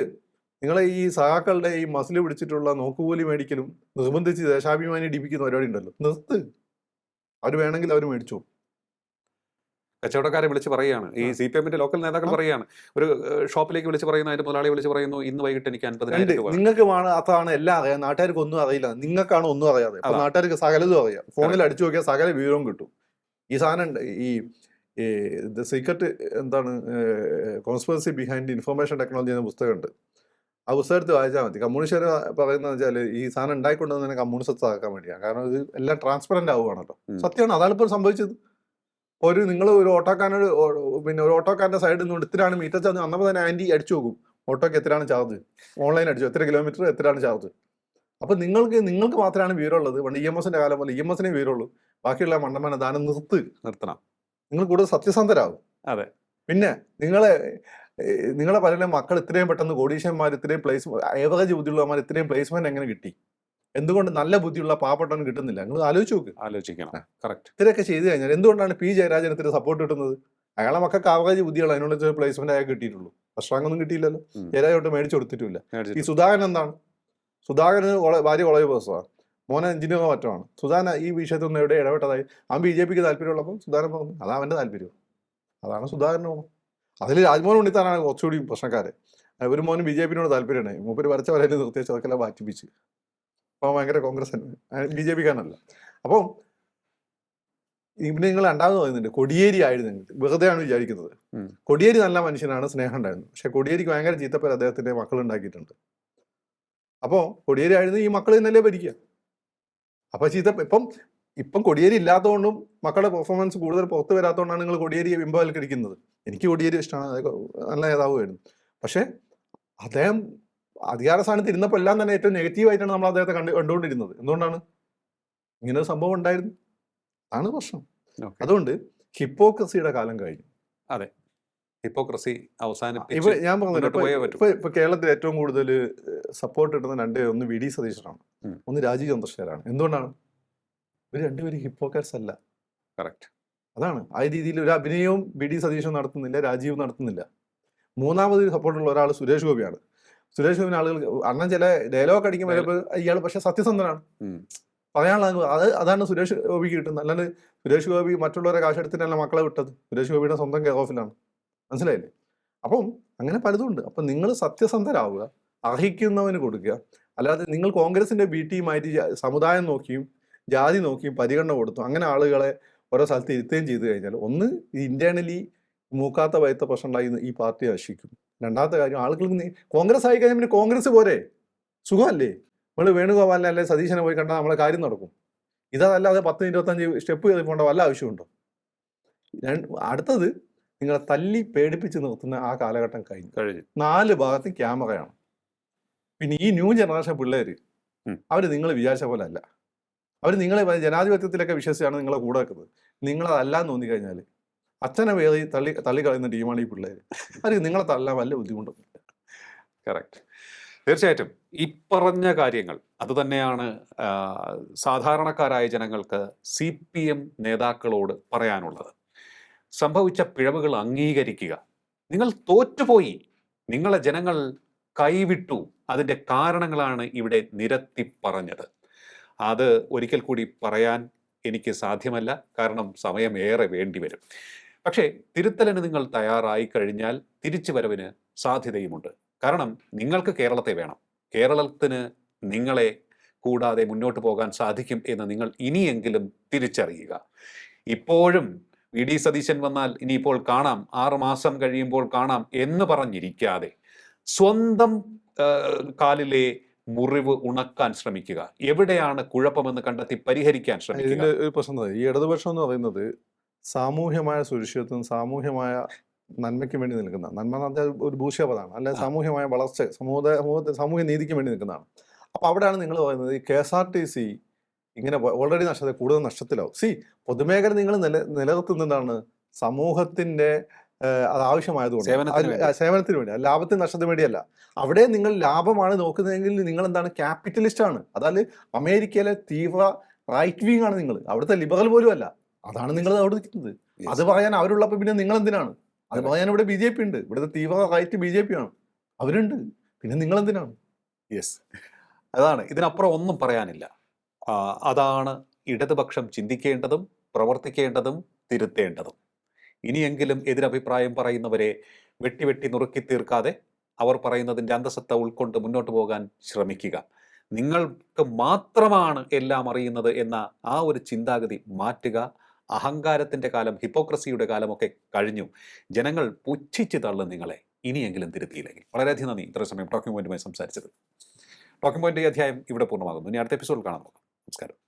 നിങ്ങളെ ഈ സഹാക്കളുടെ ഈ മസിൽ പിടിച്ചിട്ടുള്ള നോക്കുകൂലി മേടിക്കലും നിർബന്ധിച്ച് ദേശാഭിമാനി ഇടിപ്പിക്കുന്ന പരിപാടി ഉണ്ടല്ലോ, നിർത്ത്. അവർ വേണമെങ്കിൽ അവർ മേടിച്ചു.
കച്ചവടക്കാരെ വിളിച്ച് പറയുകയാണ്, ഈ CPMന്റെ ലോക്കൽ നേതാക്കൾ പറയുകയാണ്, ഒരു ഷോപ്പിലേക്ക് വിളിച്ച് പറയുന്നു, അതിന്റെ മുതലാളി വിളിച്ച് പറയുന്നു, ഇന്ന് വൈകിട്ട് എനിക്ക് 50,000 രൂപ.
നിങ്ങൾക്ക് അതാണ് എല്ലാം അറിയാം, നാട്ടുകാർക്ക് ഒന്നും അറിയില്ല. നിങ്ങൾക്കാണ് ഒന്നും അറിയാതെ. അപ്പൊ നാട്ടുകാർക്ക് സകലതും അറിയാം. ഫോണിൽ അടിച്ചു നോക്കിയാൽ സകല വിവരവും കിട്ടും. ഈ സാധനം ഈ ദ സീക്രട്ട് എന്താണ്, കോൺസ്പിറസി ബിഹൈൻഡ് ഇൻഫർമേഷൻ ടെക്നോളജി എന്ന പുസ്തകമുണ്ട്. ആ പുസ്തകത്ത് വായിച്ചാൽ മതി. കമ്മ്യൂണിസ്റ്റ് പറയുന്നത് വെച്ചാൽ ഈ സാധനം ഉണ്ടായിക്കൊണ്ടുവന്ന് കമ്മ്യൂണിസ്റ്റ് ആക്കാൻ വേണ്ടിയാണ്. കാരണം ഇത് എല്ലാം ട്രാൻസ്പെറന്റ് ആവുകയാണല്ലോ. സത്യമാണ്, അതാണ് ഇപ്പോൾ സംഭവിച്ചത്. നിങ്ങൾ ഒരു ഓട്ടോക്കാരനോട്, പിന്നെ ഒരു ഓട്ടോക്കാരൻ്റെ സൈഡിൽ നിന്ന് എത്രയാണ് മീറ്റർ ചാർജ് അന്നപ്പോൾ തന്നെ ആൻറ്റി അടിച്ചു നോക്കും, ഓട്ടോക്ക് എത്രയാണ് ചാർജ്, ഓൺലൈൻ അടിച്ചു എത്ര കിലോമീറ്റർ എത്രയാണ് ചാർജ്. അപ്പം നിങ്ങൾക്ക് മാത്രമാണ് വിവരമുള്ളത്. പണ്ട് EMSന്റെ കാലം പോലെ EMSനെ വിവരമുള്ളൂ. ബാക്കിയുള്ള മണ്ടന്മാരെ ദാനം നിർത്തണം. നിങ്ങൾ കൂടുതൽ സത്യസന്ധരാകും.
അതെ.
പിന്നെ നിങ്ങളെ പല മക്കൾ ഇത്രയും പെട്ടെന്ന് കോടീശ്വരന്മാർ, ഇത്രയും പ്ലേസ്മെന്റ്, ഏവറേജ് ബുദ്ധിയുള്ളവന്മാർ ഇത്രയും പ്ലേസ്മെന്റ് എങ്ങനെ കിട്ടി? എന്തുകൊണ്ട് നല്ല ബുദ്ധിയുള്ള പാവപ്പെട്ടവന് കിട്ടുന്നില്ല? നിങ്ങൾ ആലോചിക്കണം.
കറക്റ്റ്.
ഇത്രയൊക്കെ ചെയ്തു കഴിഞ്ഞാൽ എന്തുകൊണ്ടാണ് P ജയരാജന് ഇത്ര സപ്പോർട്ട് കിട്ടുന്നത്? അയാളെ മക്കൾക്ക് ആവറേജ് ബുദ്ധിയുള്ള, അതിനുള്ള പ്ലേസ്മെന്റ് അയാൾക്ക് കിട്ടിയിട്ടുള്ളൂ. ഫസ്റ്റ് റാങ്ക് ഒന്നും കിട്ടിയില്ലല്ലോ, ജയരാജോട്ട് മേടിച്ചു കൊടുത്തിട്ടില്ല. ഈ സുധാകരൻ എന്താണ്? സുധാകരന് ഭാര്യ കോളേജ് പ്രൊഫസറാണ്, മോനെ എഞ്ചിനീയറോ മറ്റുമാണ്. സുധാകരൻ ഈ വിഷയത്തൊന്നും എവിടെ ഇടപെട്ടതായി? അവൻ BJPക്ക് താല്പര്യമുള്ളപ്പോൾ സുധാകരൻ പറഞ്ഞു അതാ അവൻ്റെ താല്പര്യം, അതാണ് സുധാകരന് പോകണം. അതിൽ രാജ്മോഹൻ ഉണ്ണിത്താനാണ് കുറച്ചുകൂടി പ്രശ്നക്കാരെ. ഒരു മോന് BJPനോട് താല്പര്യമാണ്, മൂപ്പര് വരച്ച വരയിൽ നിർത്തിയ അതൊക്കെല്ലാം മാറ്റിപ്പിച്ച്. അപ്പോൾ ഭയങ്കര കോൺഗ്രസ് BJPക്കാരനല്ല. അപ്പം ഇവിടെ നിങ്ങൾ രണ്ടാമത് പറയുന്നുണ്ട് കോടിയേരി ആയിരുന്നു, വെറുതെയാണ് വിചാരിക്കുന്നത്. കോടിയേരി നല്ല മനുഷ്യനാണ്, സ്നേഹം ഉണ്ടായിരുന്നു. പക്ഷെ കോടിയേരിക്ക് ഭയങ്കര ചീത്തപ്പേര് അദ്ദേഹത്തിന്റെ മക്കൾ ഉണ്ടാക്കിയിട്ടുണ്ട്. അപ്പോൾ കോടിയേരി ആയിരുന്നു ഈ മക്കൾ തന്നെയല്ലേ ഭരിക്കുക. അപ്പൊ ഇപ്പം കോടിയേരി ഇല്ലാത്തതുകൊണ്ടും മക്കളുടെ പെർഫോമൻസ് കൂടുതൽ പുറത്ത് വരാത്തതുകൊണ്ടാണ് നിങ്ങൾ കോടിയേരിയെ ബിംബവൽക്കരിക്കുന്നത്. എനിക്ക് കോടിയേരി ഇഷ്ടമാണ്, നല്ല നേതാവുമായിരുന്നു. പക്ഷെ അദ്ദേഹം അധികാര സ്ഥാനത്ത് ഇരുന്നപ്പോൾ എല്ലാം തന്നെ ഏറ്റവും നെഗറ്റീവായിട്ടാണ് നമ്മൾ അദ്ദേഹത്തെ കണ്ടുകൊണ്ടിരുന്നത്. എന്തുകൊണ്ടാണ്? ഇങ്ങനെ ഒരു സംഭവം ഉണ്ടായിരുന്നു, ആണ് പ്രശ്നം. അതുകൊണ്ട് ഹിപ്പോക്രസിയുടെ കാലം കഴിഞ്ഞു.
അതെ, ഹിപ്പോക്രസി
ഇപ്പൊ ഞാൻ പറഞ്ഞത് ഇപ്പൊ കേരളത്തിൽ ഏറ്റവും കൂടുതൽ സപ്പോർട്ട് കിട്ടുന്ന ഒന്ന് VD സതീശനാണ്, ഒന്ന് രാജീവ് ചന്ദ്രശേഖരാണ്. എന്തുകൊണ്ടാണ്? ഇവർ രണ്ടുപേരും ഹിപ്പോക്രറ്റ്സ് അല്ല.
കറക്റ്റ്.
അതാണ്. ആ രീതിയിൽ ഒരു അഭിനയവും VD സതീശനും നടത്തുന്നില്ല, രാജീവ് നടത്തുന്നില്ല. മൂന്നാമത് സപ്പോർട്ടുള്ള ഒരാൾ സുരേഷ് ഗോപിയാണ്. സുരേഷ് ഗോപിന് ആളുകൾ അണ്ണൻ ചില ഡയലോഗ് അടിക്കുമ്പോൾ ഇയാൾ പക്ഷെ സത്യസന്ധനാണ്, പറയാനുള്ള അതാണ് സുരേഷ് ഗോപിക്ക് കിട്ടുന്നത്. അല്ലാണ്ട് സുരേഷ് ഗോപി മറ്റുള്ളവരെ കാശെടുത്തിട്ടല്ല മക്കളെ വിട്ടത്. സുരേഷ് ഗോപിയുടെ സ്വന്തം കെയർ ഓഫിലാണ്. മനസ്സിലായില്ലേ? അപ്പം അങ്ങനെ പലതും ഉണ്ട്. അപ്പം നിങ്ങൾ സത്യസന്ധരാവുക, അർഹിക്കുന്നവന് കൊടുക്കുക. അല്ലാതെ നിങ്ങൾ കോൺഗ്രസിന്റെ ബി ടീമായിട്ട് സമുദായം നോക്കിയും ജാതി നോക്കിയും പരിഗണന കൊടുത്തു അങ്ങനെ ആളുകളെ ഓരോ സ്ഥലത്ത് ഇരുത്തുകയും ചെയ്തു കഴിഞ്ഞാൽ ഒന്ന് ഇന്റേണലി മൂക്കാത്ത വയത്ത പ്രശ്നമുണ്ടായി ഈ പാർട്ടി നശിക്കും. രണ്ടാമത്തെ കാര്യം, ആളുകൾക്ക് കോൺഗ്രസ് ആയി കഴിഞ്ഞാൽ പിന്നെ കോൺഗ്രസ് പോരെ, സുഖമല്ലേ? നമ്മൾ വേണുഗോപാലിനെ അല്ലെ സതീശനെ പോയി കണ്ടാൽ നമ്മളെ കാര്യം നടക്കും. ഇതല്ലാതെ 10-25 സ്റ്റെപ്പ് കയറി പോകേണ്ട വല്ല ആവശ്യമുണ്ടോ? അടുത്തത്, നിങ്ങളെ തല്ലി പേടിപ്പിച്ച് നിർത്തുന്ന ആ കാലഘട്ടം കഴിഞ്ഞു. 4 ഭാഗത്തും ക്യാമറയാണ്. പിന്നെ ഈ ന്യൂ ജനറേഷൻ പിള്ളേർ അവർ നിങ്ങൾ വിചാരിച്ച പോലെ അല്ല. അവർ നിങ്ങളെ ജനാധിപത്യത്തിലൊക്കെ വിശ്വസിച്ചാണ് നിങ്ങളെ കൂടെ വെക്കുന്നത്. നിങ്ങളതല്ലാന്ന് തോന്നിക്കഴിഞ്ഞാൽ അച്ഛനെ വേറി തള്ളിക്കളയുന്ന ടീമാണ് ഈ പിള്ളേർ. അവർ നിങ്ങളെ തള്ളാൻ വല്ല ബുദ്ധിമുട്ടൊന്നുമില്ല.
കറക്റ്റ്. തീർച്ചയായിട്ടും ഈ പറഞ്ഞ കാര്യങ്ങൾ അതുതന്നെയാണ് സാധാരണക്കാരായ ജനങ്ങൾക്ക് CPM നേതാക്കളോട് പറയാനുള്ളത്. സംഭവിച്ച പിഴവുകൾ അംഗീകരിക്കുക. നിങ്ങൾ തോറ്റുപോയി, നിങ്ങളെ ജനങ്ങൾ കൈവിട്ടു, അതിൻ്റെ കാരണങ്ങളാണ് ഇവിടെ നിരത്തി പറഞ്ഞത്. അത് ഒരിക്കൽ കൂടി പറയാൻ എനിക്ക് സാധ്യമല്ല, കാരണം സമയം ഏറെ വേണ്ടിവരും. പക്ഷേ തിരുത്തലിന് നിങ്ങൾ തയ്യാറായി കഴിഞ്ഞാൽ തിരിച്ചു വരവിന് സാധ്യതയുമുണ്ട്. കാരണം നിങ്ങൾക്ക് കേരളത്തെ വേണം, കേരളത്തിന് നിങ്ങളെ കൂടാതെ മുന്നോട്ട് പോകാൻ സാധിക്കും എന്ന് നിങ്ങൾ ഇനിയെങ്കിലും തിരിച്ചറിയുക. ഇപ്പോഴും VD സതീശൻ വന്നാൽ ഇനിയിപ്പോൾ കാണാം, 6 മാസം കഴിയുമ്പോൾ കാണാം എന്ന് പറഞ്ഞിരിക്കാതെ സ്വന്തം കാലിലെ മുറിവ് ഉണക്കാൻ ശ്രമിക്കുക. എവിടെയാണ് കുഴപ്പമെന്ന് കണ്ടെത്തി പരിഹരിക്കാൻ ശ്രമിക്കുക.
ഇതിന്റെ ഒരു പ്രശ്നം ഈ ഇടതുപക്ഷം എന്ന് പറയുന്നത് സാമൂഹ്യമായ സുരക്ഷിതത്വം, സാമൂഹ്യമായ നന്മയ്ക്ക് വേണ്ടി നിൽക്കുന്ന, നന്മ എന്ന് പറഞ്ഞാൽ ഒരു ഭൂഷപതാണ്, അല്ലെ സാമൂഹ്യമായ വളർച്ച, സാമൂഹ്യ നീതിക്ക് വേണ്ടി നിൽക്കുന്നതാണ്. അപ്പോൾ അവിടെയാണ് നിങ്ങൾ പറയുന്നത് ഈ KSRTC ഇങ്ങനെ ഓൾറെഡി കൂടുതൽ നഷ്ടത്തിലാവും. പൊതുമേഖല നിങ്ങൾ നിലനിർത്തുന്നതാണ് സമൂഹത്തിന്റെ അത് ആവശ്യമായതുകൊണ്ട്, സേവനത്തിന് വേണ്ടി, ലാഭത്തിന് നഷ്ടത്തിന് വേണ്ടിയല്ല. അവിടെ നിങ്ങൾ ലാഭമാണ് നോക്കുന്നതെങ്കിൽ നിങ്ങൾ എന്താണ്, ക്യാപിറ്റലിസ്റ്റ് ആണ്. അതായത് അമേരിക്കയിലെ തീവ്ര റൈറ്റ് വിങ് ആണ് നിങ്ങൾ, അവിടുത്തെ ലിബറൽ പോലും അല്ല. അതാണ് നിങ്ങൾ അവിടെ നിൽക്കുന്നത്. അത് പറയാൻ അവരുള്ളപ്പോൾ പിന്നെ നിങ്ങൾ എന്തിനാണ്? അത് പറയാൻ ഇവിടെ BJP ഉണ്ട്, ഇവിടുത്തെ തീവ്ര റൈറ്റ് BJP ആണ്, അവരുണ്ട്, പിന്നെ നിങ്ങൾ എന്തിനാണ്?
അതാണ്, ഇതിനപ്പുറം ഒന്നും പറയാനില്ല. അതാണ് ഇടതുപക്ഷം ചിന്തിക്കേണ്ടതും പ്രവർത്തിക്കേണ്ടതും തിരുത്തേണ്ടതും. ഇനിയെങ്കിലും എതിരഭിപ്രായം പറയുന്നവരെ വെട്ടി നുറുക്കി തീർക്കാതെ അവർ പറയുന്നതിൻ്റെ അന്തസത്ത ഉൾക്കൊണ്ട് മുന്നോട്ട് പോകാൻ ശ്രമിക്കുക. നിങ്ങൾക്ക് മാത്രമാണ് എല്ലാം അറിയുന്നത് എന്ന ആ ഒരു ചിന്താഗതി മാറ്റുക. അഹങ്കാരത്തിൻ്റെ കാലം, ഹിപ്പോക്രസിയുടെ കാലമൊക്കെ കഴിഞ്ഞു. ജനങ്ങൾ പുച്ഛിച്ച് തള്ളും നിങ്ങളെ, ഇനിയെങ്കിലും തിരുത്തിയില്ലെങ്കിൽ. വളരെയധികം നന്ദി ഇത്ര സമയം ടോക്കിംഗ് പോയിന്റുമായി സംസാരിച്ചത്. ടോക്കിംഗ് പോയിന്റ് ഈ അധ്യായം ഇവിടെ പൂർണ്ണമാകുന്നു. ഇനി അടുത്ത എപ്പിസോഡിൽ കാണാൻ നോക്കാം. നമസ്കാരം.